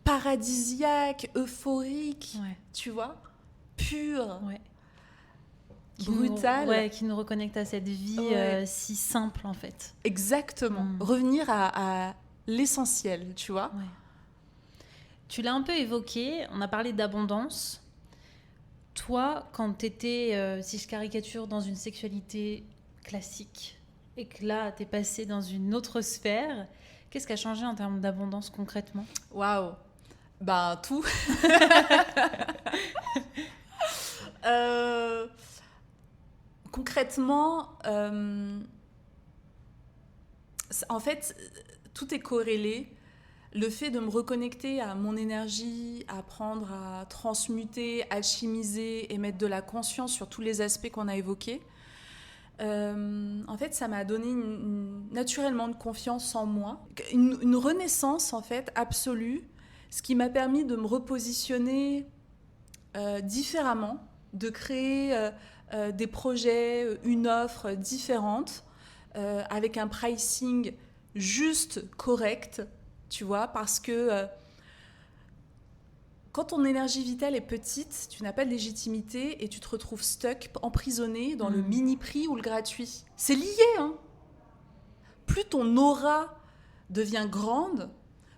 Speaker 1: paradisiaque, euphorique, tu vois, pur, brutal.
Speaker 2: Qui nous reconnecte à cette vie si simple, en fait.
Speaker 1: Exactement. Revenir à l'essentiel, tu vois.
Speaker 2: Ouais. Tu l'as un peu évoqué, on a parlé d'abondance. Toi, quand tu étais, si je caricature, dans une sexualité classique et que là, tu es passé dans une autre sphère, qu'est-ce qui a changé en termes d'abondance concrètement ?
Speaker 1: Waouh ! Ben, tout. Concrètement, en fait, tout est corrélé. Le fait de me reconnecter à mon énergie, apprendre à transmuter, alchimiser et mettre de la conscience sur tous les aspects qu'on a évoqués, en fait, ça m'a donné naturellement une confiance en moi, une renaissance en fait absolue, ce qui m'a permis de me repositionner différemment, de créer des projets, une offre différente, avec un pricing juste, correct. Tu vois, parce que quand ton énergie vitale est petite, tu n'as pas de légitimité et tu te retrouves stuck, emprisonné dans le mini-prix ou le gratuit. C'est lié, hein. Plus ton aura devient grande,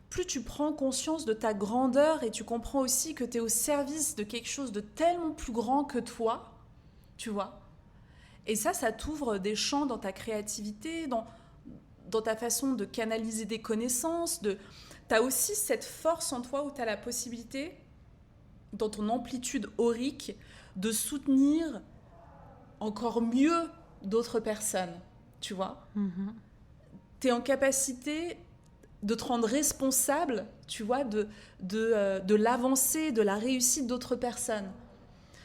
Speaker 1: plus tu prends conscience de ta grandeur et tu comprends aussi que tu es au service de quelque chose de tellement plus grand que toi, tu vois. Et ça t'ouvre des champs dans ta créativité, dans ta façon de canaliser des connaissances. Tu as aussi cette force en toi où tu as la possibilité, dans ton amplitude aurique, de soutenir encore mieux d'autres personnes, tu vois. Tu es en capacité de te rendre responsable, tu vois, de l'avancée, de la réussite d'autres personnes.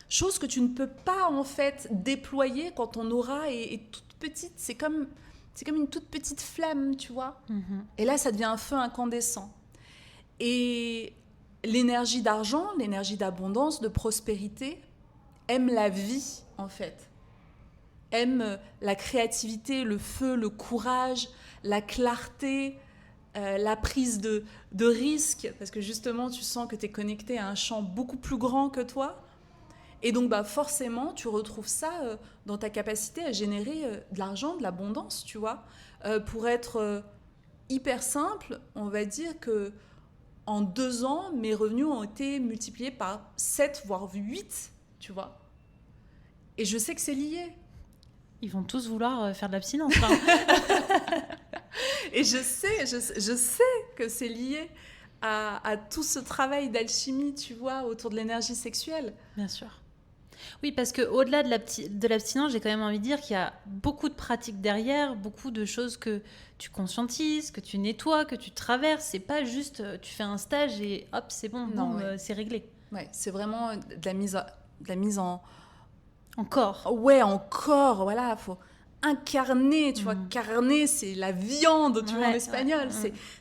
Speaker 1: Chose que tu ne peux pas, en fait, déployer quand ton aura est toute petite. C'est comme une toute petite flamme, tu vois. Et là, ça devient un feu incandescent. Et l'énergie d'argent, l'énergie d'abondance, de prospérité, aime la vie, en fait. Aime la créativité, le feu, le courage, la clarté, la prise de risque, parce que justement, tu sens que tu es connecté à un champ beaucoup plus grand que toi. Et donc, forcément, tu retrouves ça dans ta capacité à générer de l'argent, de l'abondance, tu vois. Pour être hyper simple, on va dire que en 2 ans, mes revenus ont été multipliés par 7, voire 8, tu vois. Et je sais que c'est lié.
Speaker 2: Ils vont tous vouloir faire de l'abstinence.
Speaker 1: Et je sais que c'est lié à tout ce travail d'alchimie, tu vois, autour de l'énergie sexuelle.
Speaker 2: Bien sûr. Oui, parce qu'au-delà de l'abstinence, j'ai quand même envie de dire qu'il y a beaucoup de pratiques derrière, beaucoup de choses que tu conscientises, que tu nettoies, que tu traverses. C'est pas juste tu fais un stage et hop, c'est bon,
Speaker 1: non,
Speaker 2: boum, c'est réglé.
Speaker 1: Ouais, c'est vraiment de la mise en...
Speaker 2: Encore.
Speaker 1: Ouais, encore, voilà, faut incarner, tu vois. Carner, c'est la viande, tu vois, en espagnol.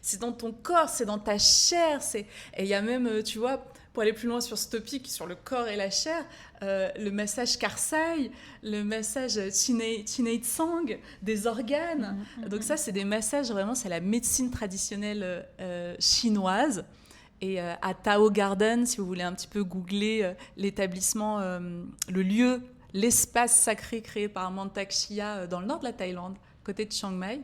Speaker 1: C'est dans ton corps, c'est dans ta chair. Et il y a même, tu vois, pour aller plus loin sur ce topic, sur le corps et la chair, le massage Karsai, le massage Chinei Tsang, des organes. Donc ça, c'est des massages, vraiment, c'est la médecine traditionnelle chinoise. Et à Tao Garden, si vous voulez un petit peu googler l'établissement, le lieu, l'espace sacré créé par Mantak Chia dans le nord de la Thaïlande, côté de Chiang Mai,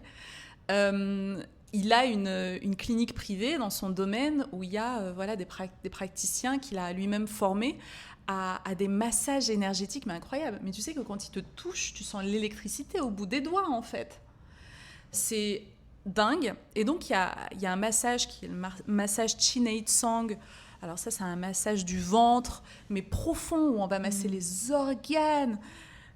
Speaker 1: il a une clinique privée dans son domaine où il y a des praticiens qu'il a lui-même formés à des massages énergétiques, mais incroyables. Mais tu sais que quand il te touche, tu sens l'électricité au bout des doigts, en fait. C'est dingue. Et donc, il y a un massage qui est le massage Chinei Tsang. Alors ça, c'est un massage du ventre, mais profond, où on va masser les organes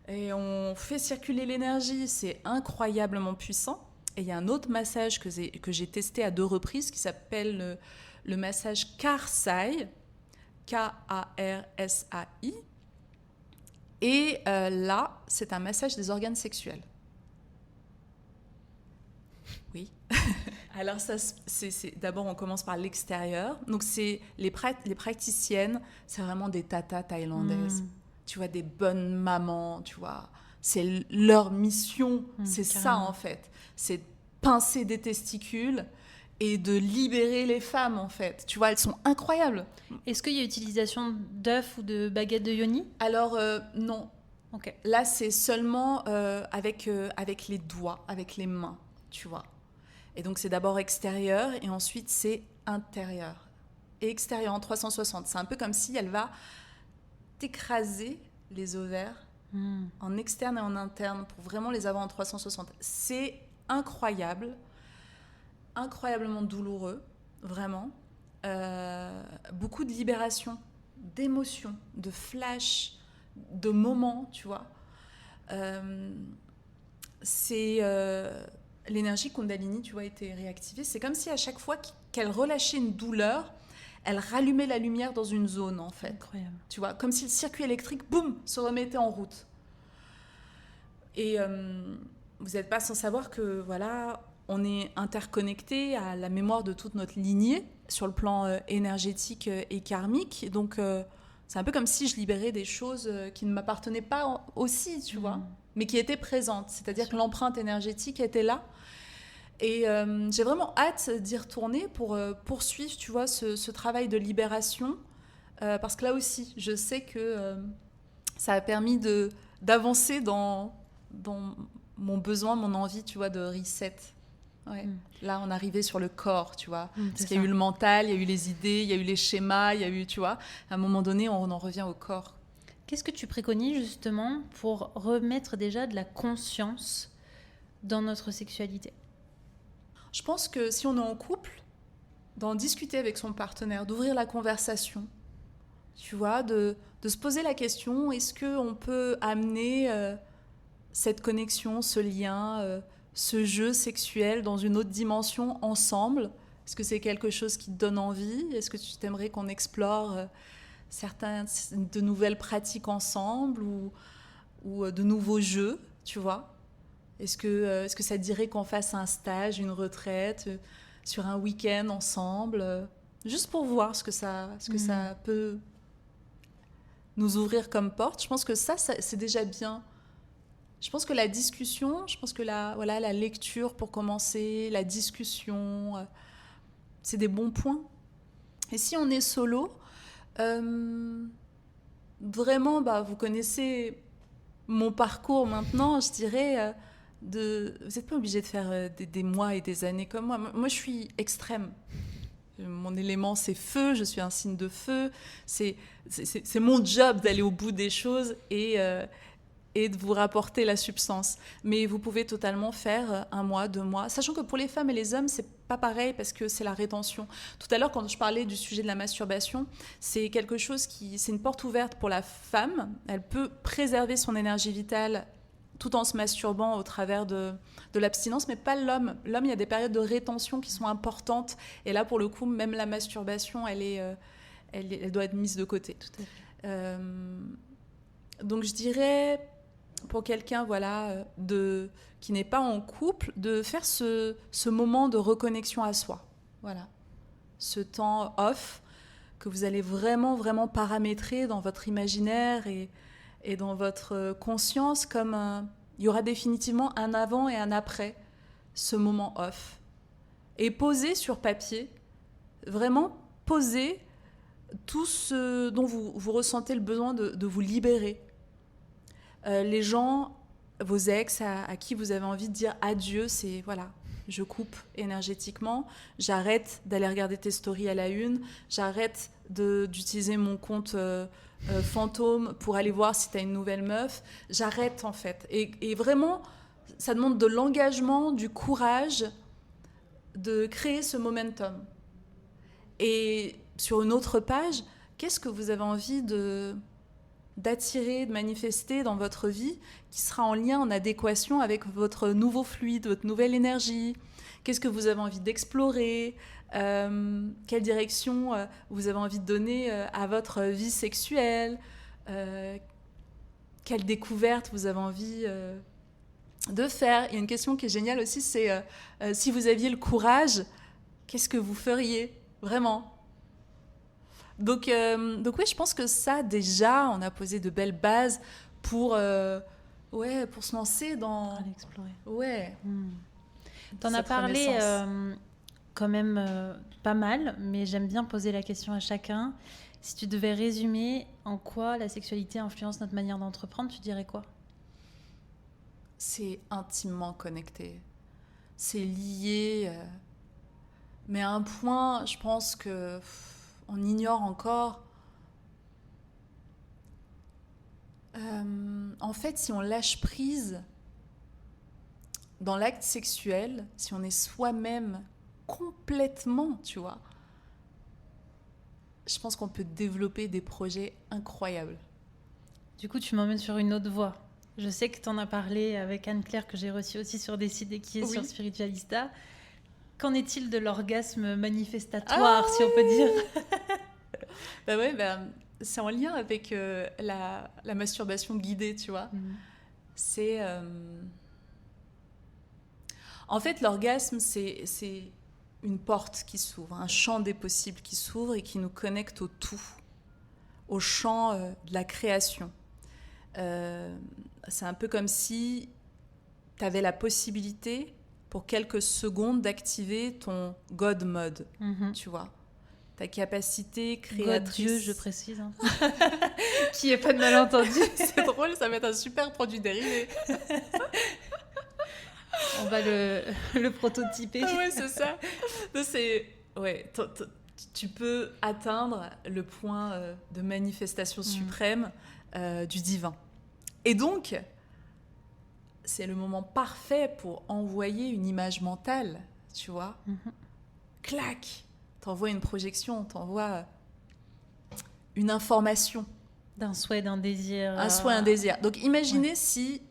Speaker 1: et on fait circuler l'énergie. C'est incroyablement puissant. Et il y a un autre massage que j'ai testé à 2 reprises qui s'appelle le massage Karsai, K-A-R-S-A-I. Et là, c'est un massage des organes sexuels. Oui. Alors ça, d'abord, on commence par l'extérieur. Donc, c'est les praticiennes, c'est vraiment des tatas thaïlandaises. Tu vois, des bonnes mamans, tu vois. C'est leur mission, c'est carrément ça, en fait. C'est de pincer des testicules et de libérer les femmes, en fait. Tu vois, elles sont incroyables.
Speaker 2: Est-ce qu'il y a utilisation d'œufs ou de baguettes de yoni ?
Speaker 1: Alors, non.
Speaker 2: Okay.
Speaker 1: Là, c'est seulement avec les doigts, avec les mains, tu vois. Et donc, c'est d'abord extérieur et ensuite, c'est intérieur. Et extérieur en 360. C'est un peu comme si elle va t'écraser les ovaires en externe et en interne pour vraiment les avoir en 360. C'est incroyable, incroyablement douloureux, vraiment. Beaucoup de libération, d'émotions, de flashs, de moments, tu vois. L'énergie Kundalini, tu vois, était réactivée. C'est comme si à chaque fois qu'elle relâchait une douleur, elle rallumait la lumière dans une zone, en fait.
Speaker 2: Incroyable.
Speaker 1: Tu vois, comme si le circuit électrique, boum, se remettait en route. Et vous n'êtes pas sans savoir que, voilà, on est interconnecté à la mémoire de toute notre lignée sur le plan énergétique et karmique. Donc, c'est un peu comme si je libérais des choses qui ne m'appartenaient pas aussi, tu vois, mais qui étaient présentes. C'est-à-dire que l'empreinte énergétique était là. Et j'ai vraiment hâte d'y retourner pour poursuivre, tu vois, ce travail de libération. Parce que là aussi, je sais que ça a permis d'avancer dans mon besoin, mon envie, tu vois, de reset. Ouais. Là, on arrivait sur le corps, tu vois. Parce qu'il y a eu le mental, il y a eu les idées, il y a eu les schémas, il y a eu, tu vois, à un moment donné, on en revient au corps.
Speaker 2: Qu'est-ce que tu préconises justement pour remettre déjà de la conscience dans notre sexualité ?
Speaker 1: Je pense que si on est en couple, d'en discuter avec son partenaire, d'ouvrir la conversation, tu vois, de se poser la question, est-ce qu'on peut amener cette connexion, ce lien, ce jeu sexuel dans une autre dimension ensemble ? Est-ce que c'est quelque chose qui te donne envie ? Est-ce que tu t'aimerais qu'on explore de nouvelles pratiques ensemble ou de nouveaux jeux, tu vois ? Est-ce que ça te dirait qu'on fasse un stage, une retraite, sur un week-end ensemble, juste pour voir ce que ça peut nous ouvrir comme porte ? Je pense que ça c'est déjà bien. Je pense que la discussion, la lecture pour commencer, la discussion, c'est des bons points. Et si on est solo, vraiment, vous connaissez mon parcours maintenant, je dirais, vous n'êtes pas obligé de faire des mois et des années comme moi. Moi, je suis extrême. Mon élément, c'est feu, je suis un signe de feu. C'est mon job d'aller au bout des choses et de vous rapporter la substance. Mais vous pouvez totalement faire 1 mois, 2 mois, sachant que pour les femmes et les hommes, c'est pas pareil parce que c'est la rétention. Tout à l'heure, quand je parlais du sujet de la masturbation, c'est quelque chose c'est une porte ouverte pour la femme. Elle peut préserver son énergie vitale tout en se masturbant au travers de l'abstinence, mais pas l'homme. L'homme, il y a des périodes de rétention qui sont importantes. Et là, pour le coup, même la masturbation, elle doit être mise de côté.
Speaker 2: Tout à fait.
Speaker 1: Donc, je dirais, pour quelqu'un qui n'est pas en couple, de faire ce moment de reconnexion à soi. Voilà. Ce temps off que vous allez vraiment, vraiment paramétrer dans votre imaginaire et dans votre conscience comme il y aura définitivement un avant et un après ce moment off. Et poser sur papier, vraiment poser tout ce dont vous ressentez le besoin de vous libérer. Les gens, vos ex à qui vous avez envie de dire adieu, c'est voilà, je coupe énergétiquement, j'arrête d'aller regarder tes stories à la une, j'arrête d'utiliser mon compte fantôme pour aller voir si tu as une nouvelle meuf, j'arrête en fait. Et vraiment, ça demande de l'engagement, du courage de créer ce momentum. Et sur une autre page, qu'est-ce que vous avez envie d'attirer, de manifester dans votre vie qui sera en lien, en adéquation avec votre nouveau fluide, votre nouvelle énergie? Qu'est-ce que vous avez envie d'explorer? Quelle direction vous avez envie de donner à votre vie sexuelle? Quelle découverte vous avez envie de faire? Il y a une question qui est géniale aussi, c'est si vous aviez le courage, qu'est-ce que vous feriez vraiment? Donc oui, je pense que ça, déjà, on a posé de belles bases pour se lancer dans...
Speaker 2: Aller explorer.
Speaker 1: Ouais.
Speaker 2: T'en as parlé quand même pas mal, mais j'aime bien poser la question à chacun. Si tu devais résumer en quoi la sexualité influence notre manière d'entreprendre, tu dirais quoi?
Speaker 1: C'est intimement connecté. C'est lié. Mais à un point, je pense que on ignore encore. En fait, si on lâche prise dans l'acte sexuel, si on est soi-même complètement, tu vois, je pense qu'on peut développer des projets incroyables.
Speaker 2: Du coup, tu m'emmènes sur une autre voie. Je sais que tu en as parlé avec Anne-Claire, que j'ai reçue aussi sur Décide et qui est sur Spiritualista. Qu'en est-il de l'orgasme manifestatoire, si on peut dire?
Speaker 1: C'est en lien avec la masturbation guidée, tu vois. C'est... En fait, l'orgasme, c'est une porte qui s'ouvre, un champ des possibles qui s'ouvre et qui nous connecte au tout, au champ de la création. C'est un peu comme si tu avais la possibilité, pour quelques secondes, d'activer ton God mode, tu vois. Ta capacité créatrice...
Speaker 2: God Dieu, je précise. Hein. Qui est pas de malentendu.
Speaker 1: C'est drôle, ça va être un super produit dérivé.
Speaker 2: On va le prototyper.
Speaker 1: Ah ouais, c'est ça. Tu peux atteindre le point de manifestation suprême du divin. Et donc, c'est le moment parfait pour envoyer une image mentale, tu vois. Clac, t'envoies une projection, t'envoies une information.
Speaker 2: D'un souhait, d'un désir.
Speaker 1: Un souhait, un désir. Donc imaginez si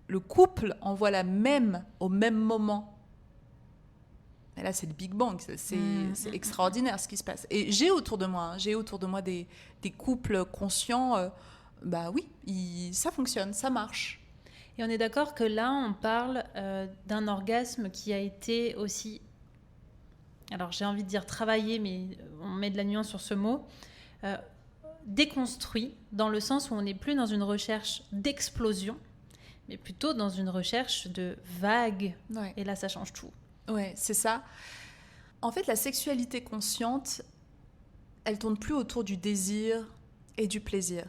Speaker 1: le couple envoie au même moment. Et là, c'est le Big Bang. C'est extraordinaire ce qui se passe. Et j'ai autour de moi des couples conscients. Oui, ça fonctionne, ça marche.
Speaker 2: Et on est d'accord que là, on parle d'un orgasme qui a été aussi... Alors, j'ai envie de dire travaillé, mais on met de la nuance sur ce mot. Déconstruit, dans le sens où on n'est plus dans une recherche d'explosion, mais plutôt dans une recherche de vague.
Speaker 1: Ouais.
Speaker 2: Et là, ça change tout.
Speaker 1: Ouais, c'est ça. En fait, la sexualité consciente, elle tourne plus autour du désir et du plaisir.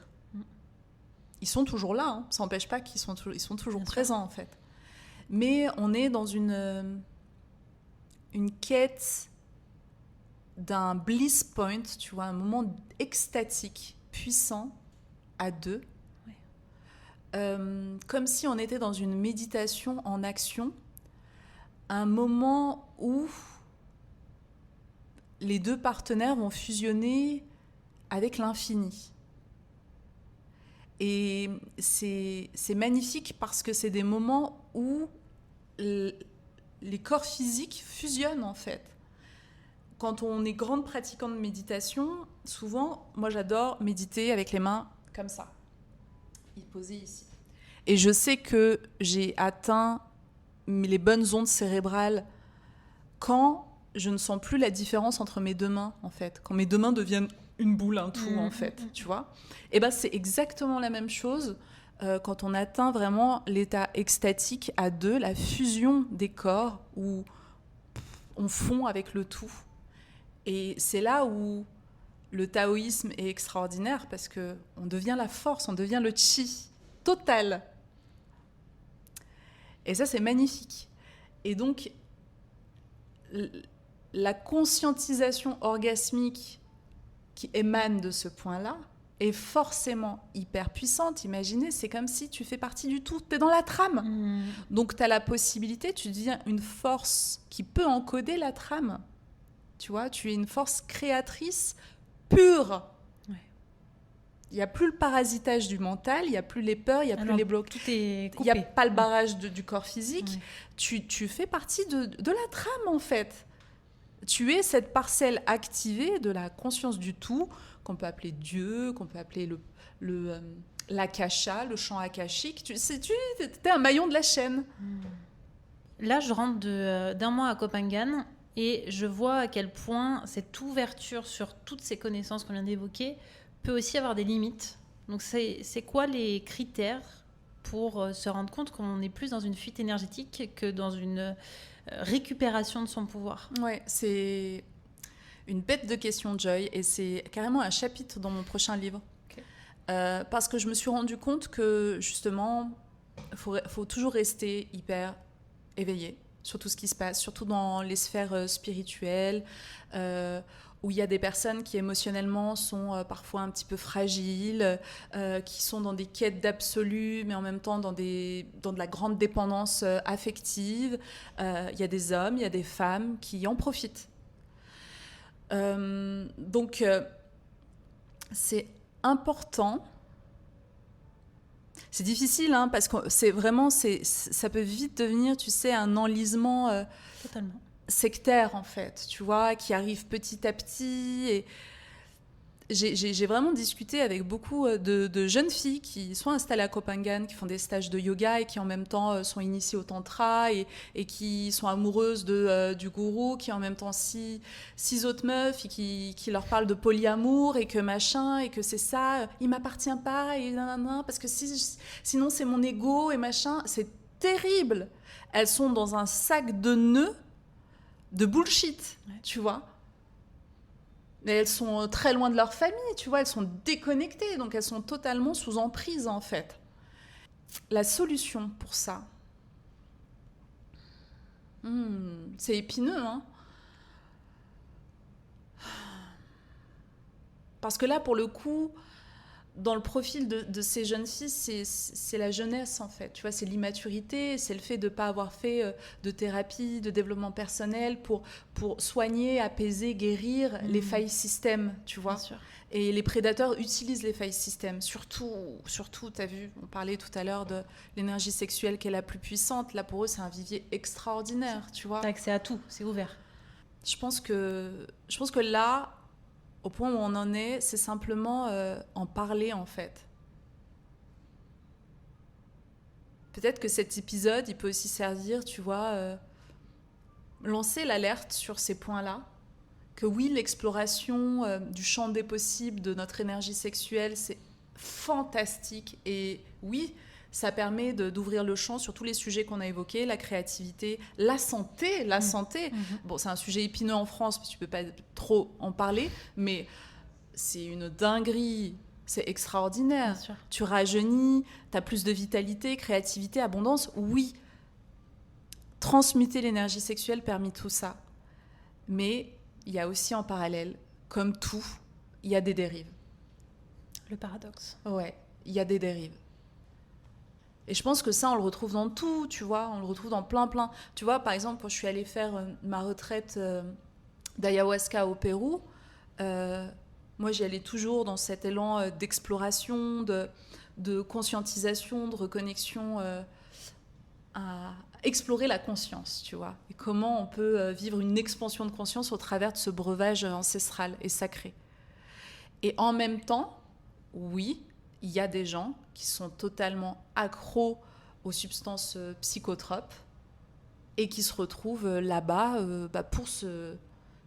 Speaker 1: Ils sont toujours là, hein. Ça n'empêche pas qu'ils sont toujours présents, en fait. Mais on est dans une quête d'un bliss point, tu vois, un moment extatique, puissant, à deux. Comme si on était dans une méditation en action, un moment où les deux partenaires vont fusionner avec l'infini. Et c'est magnifique parce que c'est des moments où les corps physiques fusionnent en fait. Quand on est grande pratiquante de méditation, souvent, moi j'adore méditer avec les mains comme ça, posées ici. Et je sais que j'ai atteint les bonnes ondes cérébrales quand je ne sens plus la différence entre mes deux mains, en fait. Quand mes deux mains deviennent une boule, un tout, en fait, tu vois. Et ben c'est exactement la même chose quand on atteint vraiment l'état extatique à deux, la fusion des corps, où on fond avec le tout. Et c'est là où le taoïsme est extraordinaire, parce qu'on devient la force, on devient le chi total. Et ça, c'est magnifique. Et donc, la conscientisation orgasmique qui émane de ce point-là est forcément hyper puissante. Imaginez, c'est comme si tu fais partie du tout, tu es dans la trame. Donc, tu as la possibilité, tu deviens une force qui peut encoder la trame. Tu vois, tu es une force créatrice pure. Il n'y a plus le parasitage du mental, il n'y a plus les peurs, il n'y a plus les blocs.
Speaker 2: Tout est coupé.
Speaker 1: Il n'y a pas le barrage du corps physique. Tu fais partie de la trame, en fait. Tu es cette parcelle activée de la conscience du tout, qu'on peut appeler Dieu, qu'on peut appeler l'akasha, le champ akashique. Tu es un maillon de la chaîne.
Speaker 2: Là, je rentre d'un mois à Copenhague et je vois à quel point cette ouverture sur toutes ces connaissances qu'on vient d'évoquer peut aussi avoir des limites. Donc, c'est quoi les critères pour se rendre compte qu'on est plus dans une fuite énergétique que dans une récupération de son pouvoir?
Speaker 1: Ouais, c'est une bête de question, Joy, et c'est carrément un chapitre dans mon prochain livre. Okay. Parce que je me suis rendu compte que, justement, faut toujours rester hyper éveillé sur tout ce qui se passe, surtout dans les sphères spirituelles, où il y a des personnes qui émotionnellement sont parfois un petit peu fragiles, qui sont dans des quêtes d'absolu, mais en même temps dans de la grande dépendance affective. Il y a des hommes, il y a des femmes qui en profitent. Donc, c'est important. C'est difficile, hein, parce que ça peut vite devenir, tu sais, un enlisement
Speaker 2: Totalement.
Speaker 1: Sectaire, en fait, tu vois, qui arrive petit à petit. Et j'ai vraiment discuté avec beaucoup de jeunes filles qui sont installées à Copenhague, qui font des stages de yoga et qui en même temps sont initiées au tantra et qui sont amoureuses du gourou, qui en même temps six autres meufs et qui leur parlent de polyamour et que machin, et que c'est ça, il m'appartient pas, et nanana, parce que sinon c'est mon ego et machin. C'est terrible. Elles sont dans un sac de nœuds de bullshit, tu vois. Mais elles sont très loin de leur famille, tu vois, elles sont déconnectées, donc elles sont totalement sous emprise, en fait. La solution pour ça, c'est épineux, hein. Parce que là, pour le coup, dans le profil de ces jeunes filles, c'est la jeunesse, en fait. Tu vois, c'est l'immaturité, c'est le fait de ne pas avoir fait de thérapie, de développement personnel pour soigner, apaiser, guérir les failles système, tu vois.
Speaker 2: Bien sûr.
Speaker 1: Et les prédateurs utilisent les failles système. Surtout tu as vu, on parlait tout à l'heure de l'énergie sexuelle qui est la plus puissante. Là, pour eux, c'est un vivier extraordinaire, tu vois.
Speaker 2: T'as accès à tout, c'est ouvert.
Speaker 1: Je pense que là, au point où on en est, c'est simplement en parler, en fait. Peut-être que cet épisode, il peut aussi servir, tu vois, lancer l'alerte sur ces points-là. Que oui, l'exploration du champ des possibles de notre énergie sexuelle, c'est fantastique. Et oui, Ça permet d'ouvrir le champ sur tous les sujets qu'on a évoqués, la créativité, la santé. Bon, c'est un sujet épineux en France, parce que tu peux pas trop en parler, mais c'est une dinguerie. C'est extraordinaire. Tu rajeunis, tu as plus de vitalité, créativité, abondance. Oui, transmuter l'énergie sexuelle permet tout ça. Mais il y a aussi en parallèle, comme tout, il y a des dérives.
Speaker 2: Le paradoxe.
Speaker 1: Ouais, il y a des dérives. Et je pense que ça, on le retrouve dans tout, tu vois. On le retrouve dans plein. Tu vois, par exemple, quand je suis allée faire ma retraite d'ayahuasca au Pérou, moi, j'y allais toujours dans cet élan d'exploration, de conscientisation, de reconnexion à explorer la conscience, tu vois. Et comment on peut vivre une expansion de conscience au travers de ce breuvage ancestral et sacré. Et en même temps, oui, il y a des gens qui sont totalement accros aux substances psychotropes et qui se retrouvent là-bas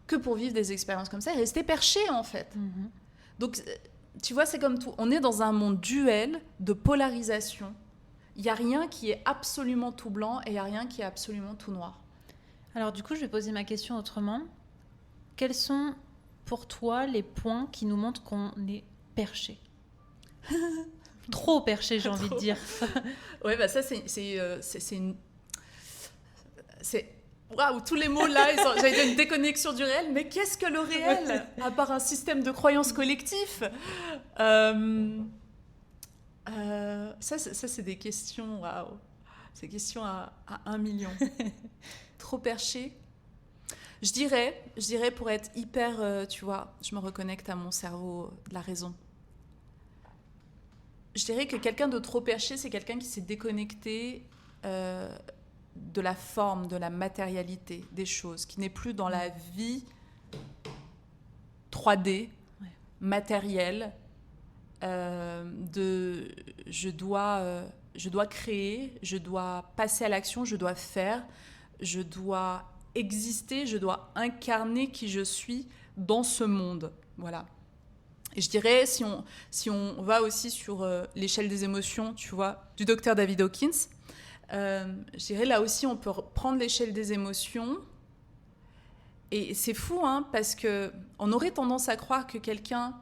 Speaker 1: que pour vivre des expériences comme ça et rester perchés, en fait. Donc, tu vois, c'est comme tout. On est dans un monde duel de polarisation. Il n'y a rien qui est absolument tout blanc et il n'y a rien qui est absolument tout noir.
Speaker 2: Alors, du coup, je vais poser ma question autrement. Quels sont, pour toi, les points qui nous montrent qu'on est perché ? Trop perché, j'ai envie de dire.
Speaker 1: Ouais, bah ça, waouh, tous les mots là, j'allais dire une déconnexion du réel, mais qu'est-ce que le réel, à part un système de croyances collectif ça, c'est des questions, waouh. C'est des questions à 1 million. Trop perché. Je dirais, pour être hyper, tu vois, je me reconnecte à mon cerveau de la raison. Je dirais que quelqu'un de trop perché, c'est quelqu'un qui s'est déconnecté de la forme, de la matérialité des choses, qui n'est plus dans la vie 3D, matérielle, je dois créer, je dois passer à l'action, je dois faire, je dois exister, je dois incarner qui je suis dans ce monde. Voilà. Et je dirais, si on va aussi sur l'échelle des émotions, tu vois, du docteur David Hawkins, je dirais là aussi, on peut prendre l'échelle des émotions. Et c'est fou, hein, parce qu'on aurait tendance à croire que quelqu'un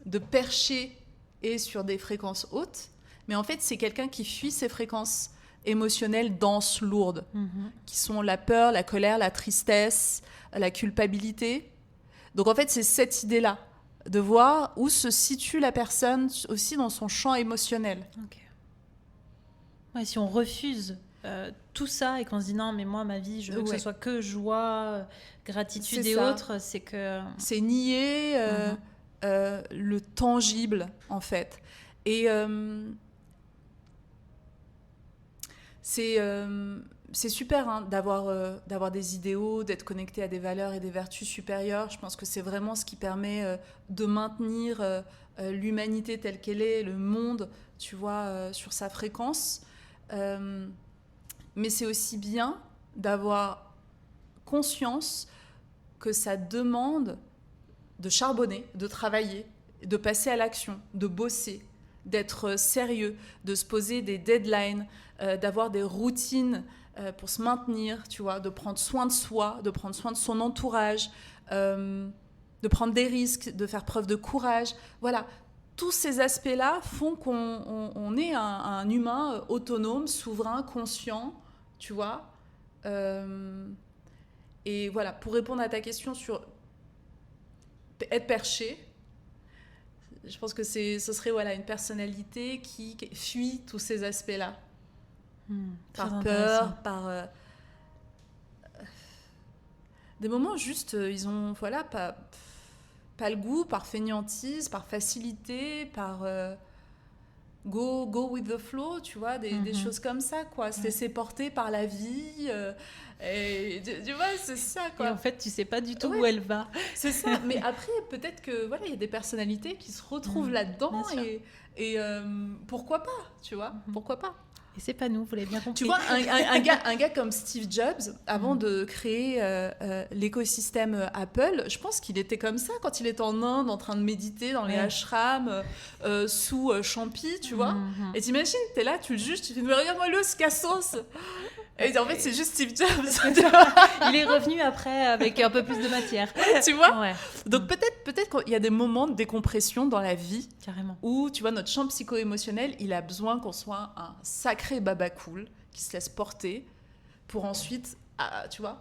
Speaker 1: de perché est sur des fréquences hautes, mais en fait, c'est quelqu'un qui fuit ces fréquences émotionnelles denses, lourdes, qui sont la peur, la colère, la tristesse, la culpabilité. Donc en fait, c'est cette idée-là, de voir où se situe la personne aussi dans son champ émotionnel.
Speaker 2: Ok. Ouais, si on refuse tout ça et qu'on se dit non, mais moi, ma vie, je veux que ce soit que joie, gratitude et autres, c'est que...
Speaker 1: C'est nier le tangible, en fait. Et c'est super, hein, d'avoir des idéaux, d'être connecté à des valeurs et des vertus supérieures. Je pense que c'est vraiment ce qui permet de maintenir l'humanité telle qu'elle est, le monde, tu vois, sur sa fréquence. Mais c'est aussi bien d'avoir conscience que ça demande de charbonner, de travailler, de passer à l'action, de bosser, d'être sérieux, de se poser des deadlines, d'avoir des routines pour se maintenir, tu vois, de prendre soin de soi, de prendre soin de son entourage, de prendre des risques, de faire preuve de courage. Voilà, tous ces aspects-là font qu'on est un humain autonome, souverain, conscient, tu vois. Et voilà, pour répondre à ta question sur être perché, je pense que ce serait voilà, une personnalité qui fuit tous ces aspects-là. Par peur, par... des moments juste, ils ont voilà, pas le goût, par fainéantise, par facilité, par go with the flow, tu vois, des choses comme ça, quoi. Se laisser porter par la vie. Et tu vois, c'est ça, quoi.
Speaker 2: Et en fait, tu sais pas du tout où elle va.
Speaker 1: C'est ça. Mais après, peut-être que voilà, il y a des personnalités qui se retrouvent là-dedans et pourquoi pas, tu vois, pourquoi pas.
Speaker 2: Et c'est pas nous, vous l'avez bien compris.
Speaker 1: Tu vois, un gars comme Steve Jobs, avant de créer l'écosystème Apple, je pense qu'il était comme ça quand il était en Inde, en train de méditer dans les ashrams, sous champi, tu vois. Et t'imagines, t'es là, tu le juges, tu te dis, mais regarde-moi ce cassos. Et en fait, c'est juste Steve Jobs.
Speaker 2: Il est revenu après avec un peu plus de matière.
Speaker 1: Tu vois.
Speaker 2: Ouais.
Speaker 1: Donc peut-être qu'il y a des moments de décompression dans la vie.
Speaker 2: Carrément.
Speaker 1: Où, tu vois, notre champ psycho-émotionnel, il a besoin qu'on soit un sacré baba cool, qui se laisse porter, pour ensuite, tu vois,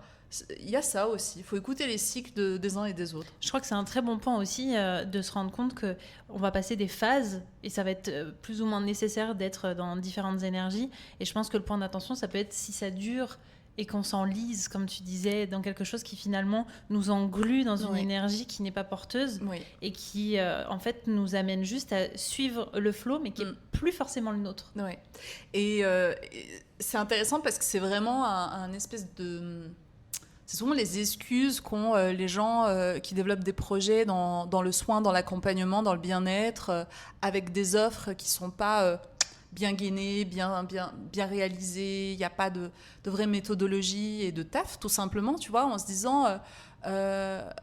Speaker 1: il y a ça aussi. Il faut écouter les cycles des uns et des autres.
Speaker 2: Je crois que c'est un très bon point aussi de se rendre compte qu'on va passer des phases et ça va être plus ou moins nécessaire d'être dans différentes énergies. Et je pense que le point d'attention, ça peut être si ça dure et qu'on s'enlise, comme tu disais, dans quelque chose qui finalement nous englue dans une énergie qui n'est pas porteuse et qui en fait nous amène juste à suivre le flow, mais qui n'est plus forcément le nôtre.
Speaker 1: Ouais. Et c'est intéressant parce que c'est vraiment un espèce de... C'est souvent les excuses qu'ont les gens qui développent des projets dans le soin, dans l'accompagnement, dans le bien-être, avec des offres qui ne sont pas bien gainées, bien réalisées. Il n'y a pas de vraie méthodologie et de taf, tout simplement, tu vois, en se disant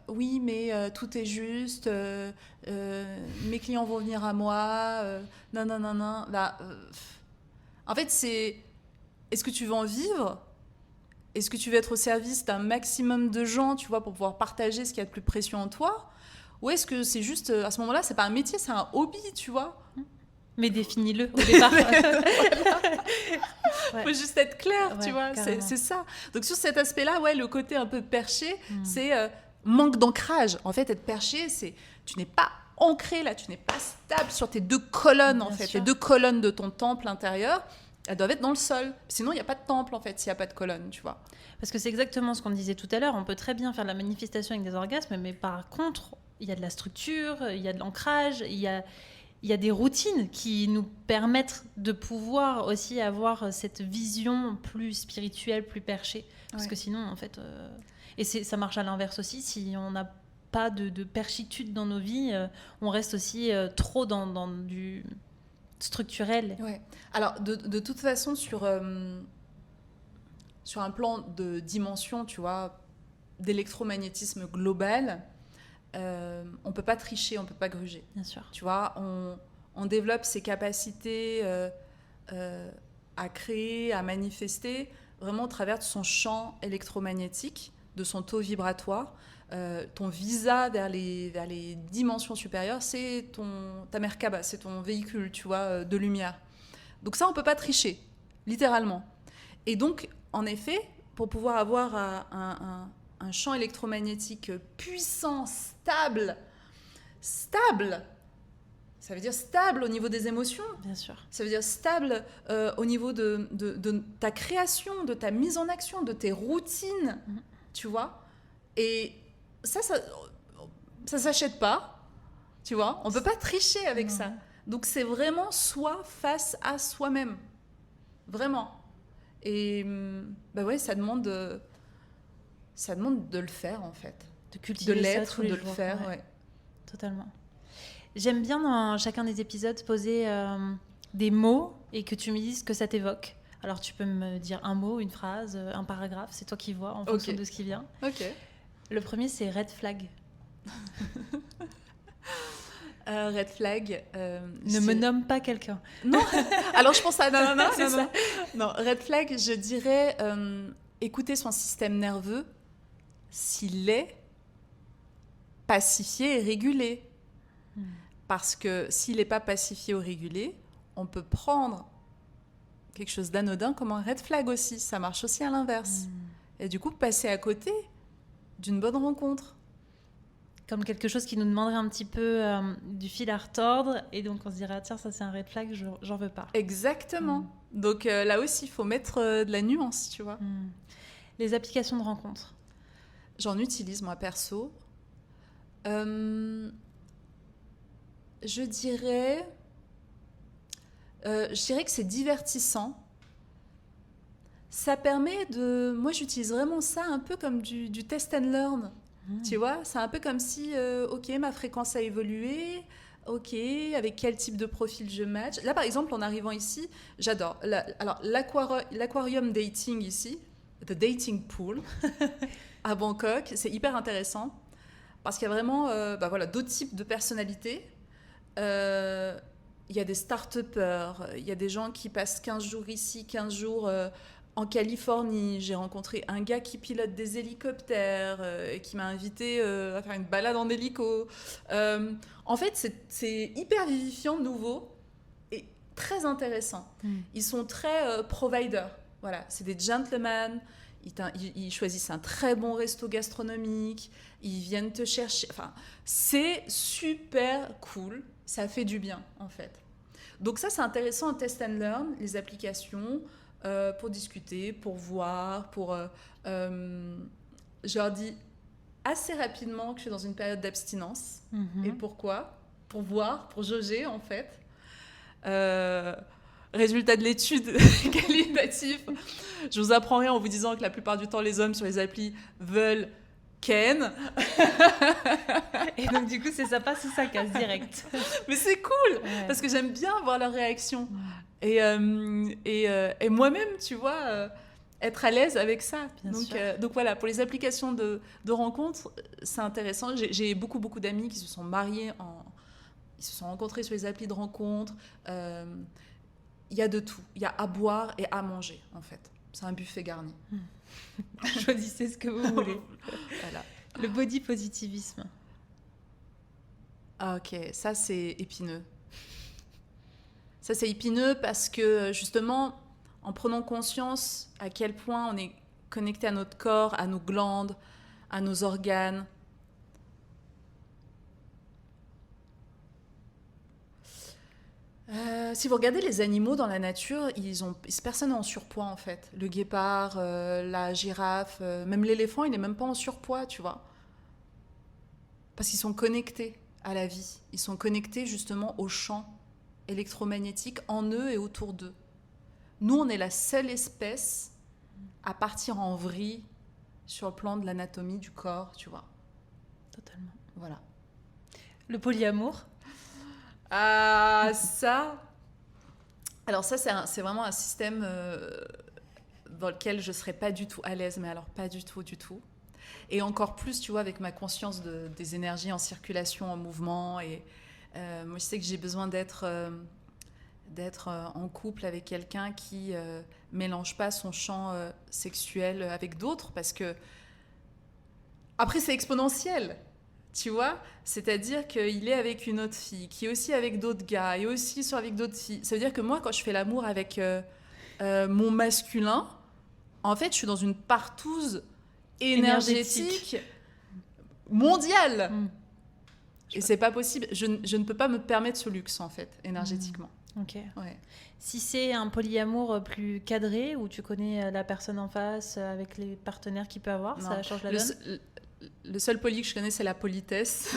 Speaker 1: oui, mais tout est juste, mes clients vont venir à moi, non. Là, en fait, c'est... Est-ce que tu veux en vivre ? Est-ce que tu veux être au service d'un maximum de gens, tu vois, pour pouvoir partager ce qu'il y a de plus précieux en toi ? Ou est-ce que c'est juste, à ce moment-là, c'est pas un métier, c'est un hobby, tu vois ?
Speaker 2: Mais définis-le au départ.
Speaker 1: Faut juste être clair, tu vois, c'est ça. Donc sur cet aspect-là, le côté un peu perché, c'est manque d'ancrage. En fait, être perché, c'est tu n'es pas ancré là, tu n'es pas stable sur tes deux colonnes, en fait. Les deux colonnes de ton temple intérieur, elles doivent être dans le sol. Sinon, il n'y a pas de temple, en fait, s'il n'y a pas de colonne, tu vois.
Speaker 2: Parce que c'est exactement ce qu'on disait tout à l'heure. On peut très bien faire de la manifestation avec des orgasmes, mais par contre, il y a de la structure, il y a de l'ancrage, il y a des routines qui nous permettent de pouvoir aussi avoir cette vision plus spirituelle, plus perchée. Parce que sinon, en fait... Et ça marche à l'inverse aussi. Si on n'a pas de perchitude dans nos vies, on reste aussi trop dans du... structurel.
Speaker 1: Ouais. Alors, de toute façon, sur un plan de dimension, tu vois, d'électromagnétisme global, on peut pas tricher, on peut pas gruger.
Speaker 2: Bien sûr.
Speaker 1: Tu vois, on développe ses capacités à créer, à manifester, vraiment au travers de son champ électromagnétique, de son taux vibratoire. Ton visa vers les dimensions supérieures, c'est ta Merkaba, c'est ton véhicule, tu vois, de lumière. Donc ça, on peut pas tricher, littéralement. Et donc, en effet, pour pouvoir avoir un champ électromagnétique puissant, stable, ça veut dire stable au niveau des émotions.
Speaker 2: Bien sûr.
Speaker 1: Ça veut dire stable au niveau de ta création, de ta mise en action, de tes routines, tu vois. Et ça s'achète pas, tu vois. On peut pas tricher avec ça. Donc c'est vraiment soi face à soi-même, vraiment. Et ça demande de le faire en fait,
Speaker 2: de cultiver
Speaker 1: de l'être,
Speaker 2: ça tous les
Speaker 1: de
Speaker 2: jours,
Speaker 1: le faire, ouais.
Speaker 2: Totalement. J'aime bien dans chacun des épisodes poser des mots et que tu me dises ce que ça t'évoque. Alors tu peux me dire un mot, une phrase, un paragraphe, c'est toi qui vois en fonction de ce qui vient.
Speaker 1: Ok.
Speaker 2: Le premier, c'est red flag.
Speaker 1: Red flag.
Speaker 2: Ne me nomme pas quelqu'un.
Speaker 1: Non. Alors je pense à non, c'est
Speaker 2: non,
Speaker 1: ça. Non, red flag, je dirais écouter son système nerveux s'il est pacifié et régulé. Parce que s'il n'est pas pacifié ou régulé, on peut prendre quelque chose d'anodin comme un red flag aussi. Ça marche aussi à l'inverse. Et du coup, passer à côté d'une bonne rencontre.
Speaker 2: Comme quelque chose qui nous demanderait un petit peu du fil à retordre. Et donc, on se dirait, tiens, ça c'est un red flag, j'en veux pas.
Speaker 1: Exactement. Donc là aussi, il faut mettre de la nuance, tu vois.
Speaker 2: Les applications de rencontres.
Speaker 1: J'en utilise, moi, perso. Je dirais que c'est divertissant. Ça permet de... Moi, j'utilise vraiment ça un peu comme du test and learn. Tu vois, c'est un peu comme si, ok, ma fréquence a évolué. ok, avec quel type de profil je match. Là, par exemple, en arrivant ici, j'adore. Alors, l'aquarium dating ici, the dating pool, à Bangkok, c'est hyper intéressant parce qu'il y a vraiment d'autres types de personnalités. Il y a des start-upers, il y a des gens qui passent 15 jours ici, 15 jours en Californie. J'ai rencontré un gars qui pilote des hélicoptères et qui m'a invité à faire une balade en hélico. En fait, c'est hyper vivifiant, nouveau et très intéressant. Ils sont très providers. Voilà, c'est des gentlemen. Ils choisissent un très bon resto gastronomique. Ils viennent te chercher. Enfin, c'est super cool. Ça fait du bien, en fait. Donc ça, c'est intéressant en test and learn, les applications, pour discuter, pour voir, je leur dis assez rapidement que je suis dans une période d'abstinence. Et pourquoi ? Pour voir, pour jauger, en fait. Résultat de l'étude qualitative, je vous apprends rien en vous disant que la plupart du temps, les hommes sur les applis veulent Ken.
Speaker 2: Et donc, du coup, c'est ça passe ou ça casse direct.
Speaker 1: Mais c'est cool, parce que j'aime bien voir leur réaction. Et moi-même, tu vois, être à l'aise avec ça. Donc voilà, pour les applications de rencontres, c'est intéressant. J'ai beaucoup d'amis qui se sont mariés, ils se sont rencontrés sur les applis de rencontres. Il y a de tout. Il y a à boire et à manger, en fait. C'est un buffet garni.
Speaker 2: Choisissez ce que vous voulez.
Speaker 1: Voilà.
Speaker 2: Le body positivisme.
Speaker 1: Ah, ok, ça c'est épineux. Ça c'est épineux parce que justement, en prenant conscience à quel point on est connecté à notre corps, à nos glandes, à nos organes. Si vous regardez les animaux dans la nature, personne n'est en surpoids en fait. Le guépard, la girafe, même l'éléphant, il n'est même pas en surpoids, tu vois. Parce qu'ils sont connectés à la vie. Ils sont connectés justement aux champs électromagnétiques en eux et autour d'eux. Nous, on est la seule espèce à partir en vrille sur le plan de l'anatomie du corps, tu vois.
Speaker 2: Totalement.
Speaker 1: Voilà.
Speaker 2: Le polyamour.
Speaker 1: Ah, ça... Alors ça, c'est vraiment un système dans lequel je ne serais pas du tout à l'aise, mais alors pas du tout. Et encore plus, tu vois, avec ma conscience des énergies en circulation, en mouvement. Et moi, je sais que j'ai besoin d'être en couple avec quelqu'un qui mélange pas son champ sexuel avec d'autres, parce que après, c'est exponentiel. Tu vois, c'est-à-dire qu'il est avec une autre fille, qui est aussi avec d'autres gars, et aussi avec d'autres filles. Ça veut dire que moi, quand je fais l'amour avec mon masculin, en fait, je suis dans une partouze énergétique mondiale. Et c'est pas possible. Je ne peux pas me permettre ce luxe, en fait, énergétiquement.
Speaker 2: Ok.
Speaker 1: Ouais.
Speaker 2: Si c'est un polyamour plus cadré, où tu connais la personne en face, avec les partenaires qu'il peut avoir, ça change la donne.
Speaker 1: Le seul poly que je connais, c'est la politesse.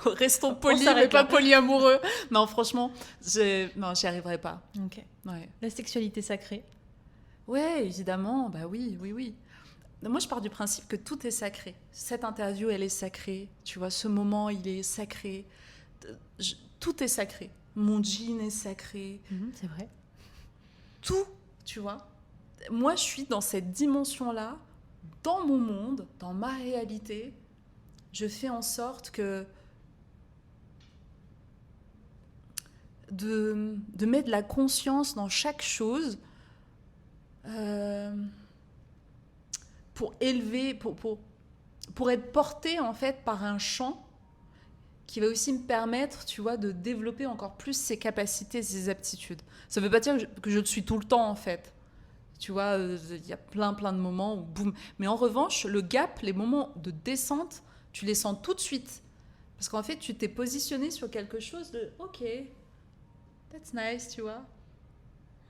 Speaker 1: Restons polis, mais pas polyamoureux. Non, franchement, j'y arriverai pas.
Speaker 2: Ok.
Speaker 1: Ouais.
Speaker 2: La sexualité sacrée.
Speaker 1: Ouais, évidemment. Bah oui. Moi, je pars du principe que tout est sacré. Cette interview, elle est sacrée. Tu vois, ce moment, il est sacré. Tout est sacré. Mon jean est sacré.
Speaker 2: C'est vrai.
Speaker 1: Tout, tu vois. Moi, je suis dans cette dimension-là. Dans mon monde, dans ma réalité, je fais en sorte que de mettre de la conscience dans chaque chose pour élever, pour être portée en fait par un champ qui va aussi me permettre, tu vois, de développer encore plus ses capacités, ses aptitudes. Ça ne veut pas dire que je le suis tout le temps en fait. Tu vois, il y a plein de moments où boum. Mais en revanche, le gap, les moments de descente, tu les sens tout de suite. Parce qu'en fait, tu t'es positionné sur quelque chose de « Ok, that's nice », tu vois.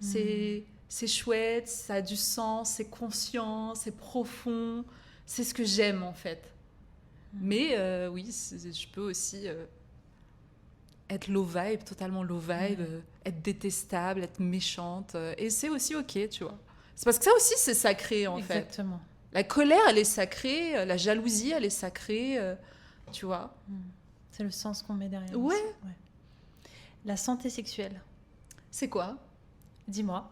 Speaker 1: C'est chouette, ça a du sens, c'est conscient, c'est profond. C'est ce que j'aime, en fait. Mais oui, je peux aussi être low vibe, totalement low vibe, être détestable, être méchante. Et c'est aussi ok, tu vois. C'est parce que ça aussi, c'est sacré, en fait.
Speaker 2: Exactement.
Speaker 1: La colère, elle est sacrée. La jalousie, elle est sacrée. Tu vois.
Speaker 2: C'est le sens qu'on met derrière.
Speaker 1: Ouais.
Speaker 2: aussi. La santé sexuelle.
Speaker 1: C'est quoi?
Speaker 2: Dis-moi.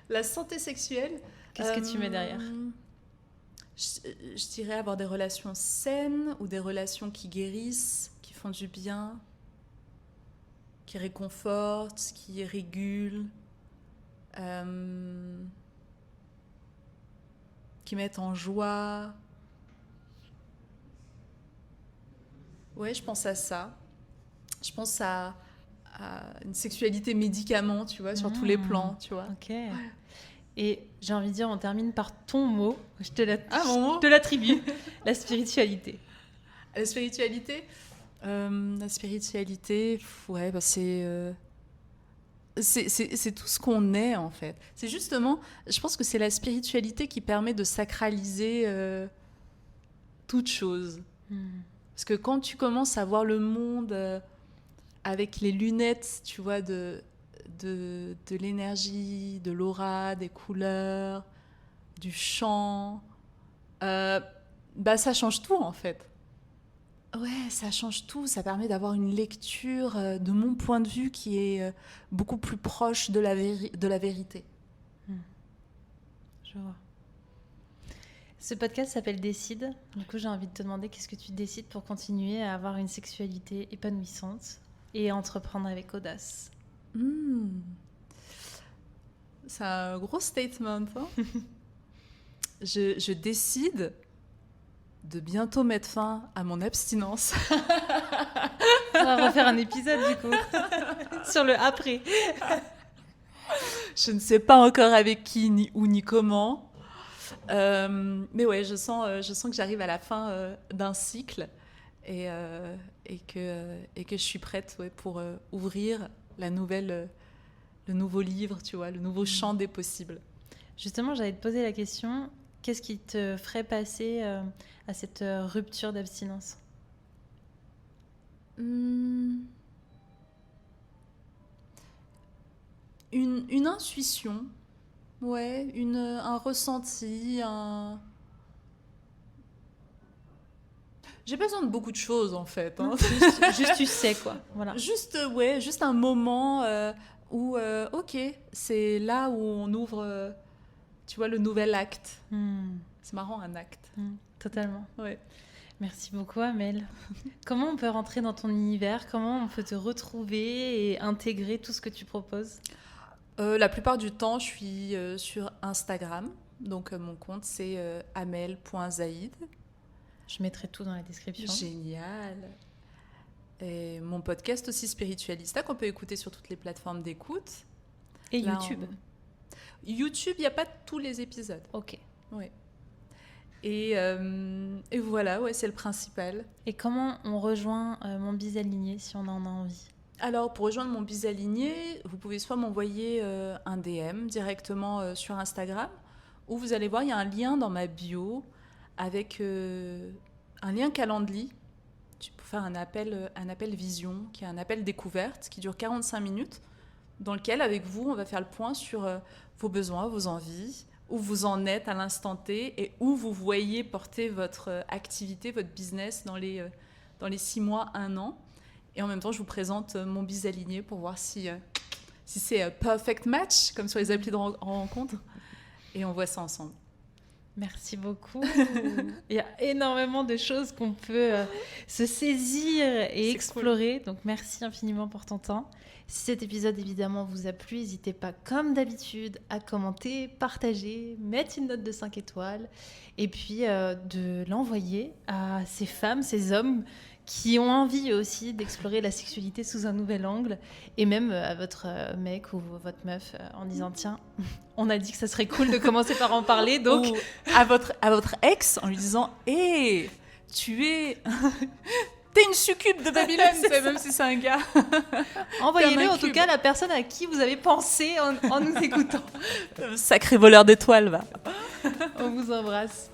Speaker 1: La santé sexuelle.
Speaker 2: Qu'est-ce que tu mets derrière?
Speaker 1: Je dirais avoir des relations saines ou des relations qui guérissent, qui font du bien, qui réconfortent, qui régulent, qui mettent en joie. Ouais, je pense à ça. Je pense à une sexualité médicament, tu vois, sur tous les plans, tu vois.
Speaker 2: Ok. Et j'ai envie de dire, on termine par ton mot. Je te
Speaker 1: mon mot.
Speaker 2: te l'attribue. La spiritualité.
Speaker 1: La spiritualité, ouais, bah c'est tout ce qu'on est en fait. C'est justement, je pense que c'est la spiritualité qui permet de sacraliser toute chose. Parce que quand tu commences à voir le monde avec les lunettes, tu vois, de l'énergie, de l'aura, des couleurs, du chant, bah ça change tout en fait. Ouais, ça change tout. Ça permet d'avoir une lecture, de mon point de vue, qui est beaucoup plus proche de la vérité.
Speaker 2: Je vois. Ce podcast s'appelle Décide. Du coup, j'ai envie de te demander qu'est-ce que tu décides pour continuer à avoir une sexualité épanouissante et à entreprendre avec audace.
Speaker 1: C'est un gros statement. Hein. Je décide de bientôt mettre fin à mon abstinence.
Speaker 2: On va refaire un épisode du coup sur le après.
Speaker 1: Je ne sais pas encore avec qui, ni où, ni comment. Mais ouais, je sens que j'arrive à la fin d'un cycle et que je suis prête pour ouvrir le nouveau livre, tu vois, le nouveau champ des possibles.
Speaker 2: Justement, j'allais te poser la question, qu'est-ce qui te ferait passer à cette rupture d'abstinence?
Speaker 1: Une intuition, ouais, un ressenti, J'ai pas besoin de beaucoup de choses en fait. Hein.
Speaker 2: Juste tu sais quoi, voilà.
Speaker 1: Juste un moment où, ok, c'est là où on ouvre, tu vois, le nouvel acte. C'est marrant, un acte.
Speaker 2: Totalement.
Speaker 1: Ouais.
Speaker 2: Merci beaucoup, Amel. Comment on peut rentrer dans ton univers? Comment on peut te retrouver et intégrer tout ce que tu proposes?
Speaker 1: La plupart du temps, je suis sur Instagram. Donc, mon compte, c'est amel.zaïd.
Speaker 2: Je mettrai tout dans la description.
Speaker 1: Génial. Et mon podcast aussi, Spiritualista, qu'on peut écouter sur toutes les plateformes d'écoute.
Speaker 2: Et là, YouTube.
Speaker 1: YouTube, il n'y a pas tous les épisodes.
Speaker 2: Ok.
Speaker 1: Ouais. Et voilà, ouais, c'est le principal.
Speaker 2: Et comment on rejoint Mon Bise Aligné si on en a envie?
Speaker 1: Alors, pour rejoindre Mon Bise Aligné, vous pouvez soit m'envoyer un DM directement sur Instagram, ou vous allez voir, il y a un lien dans ma bio avec un lien Calendly. Tu peux faire un appel vision, qui est un appel découverte, qui dure 45 minutes, dans lequel, avec vous, on va faire le point sur vos besoins, vos envies, où vous en êtes à l'instant T et où vous voyez porter votre activité, votre business dans les 6 mois, 1 an. Et en même temps, je vous présente Mon Bise Aligné pour voir si c'est perfect match, comme sur les applis de rencontre. Et on voit ça ensemble.
Speaker 2: Merci beaucoup. Il y a énormément de choses qu'on peut se saisir et explorer. Cool. Donc, merci infiniment pour ton temps. Si cet épisode, évidemment, vous a plu, n'hésitez pas, comme d'habitude, à commenter, partager, mettre une note de 5 étoiles et puis de l'envoyer à ces femmes, ces hommes qui ont envie aussi d'explorer la sexualité sous un nouvel angle, et même à votre mec ou votre meuf en disant tiens, on a dit que ça serait cool de commencer par en parler, donc
Speaker 1: ou à votre ex en lui disant hé, t'es une succube de Babylone, même si c'est un gars.
Speaker 2: Envoyez-le en tout cas à la personne à qui vous avez pensé en nous écoutant.
Speaker 1: Sacré voleur d'étoiles, va.
Speaker 2: On vous embrasse.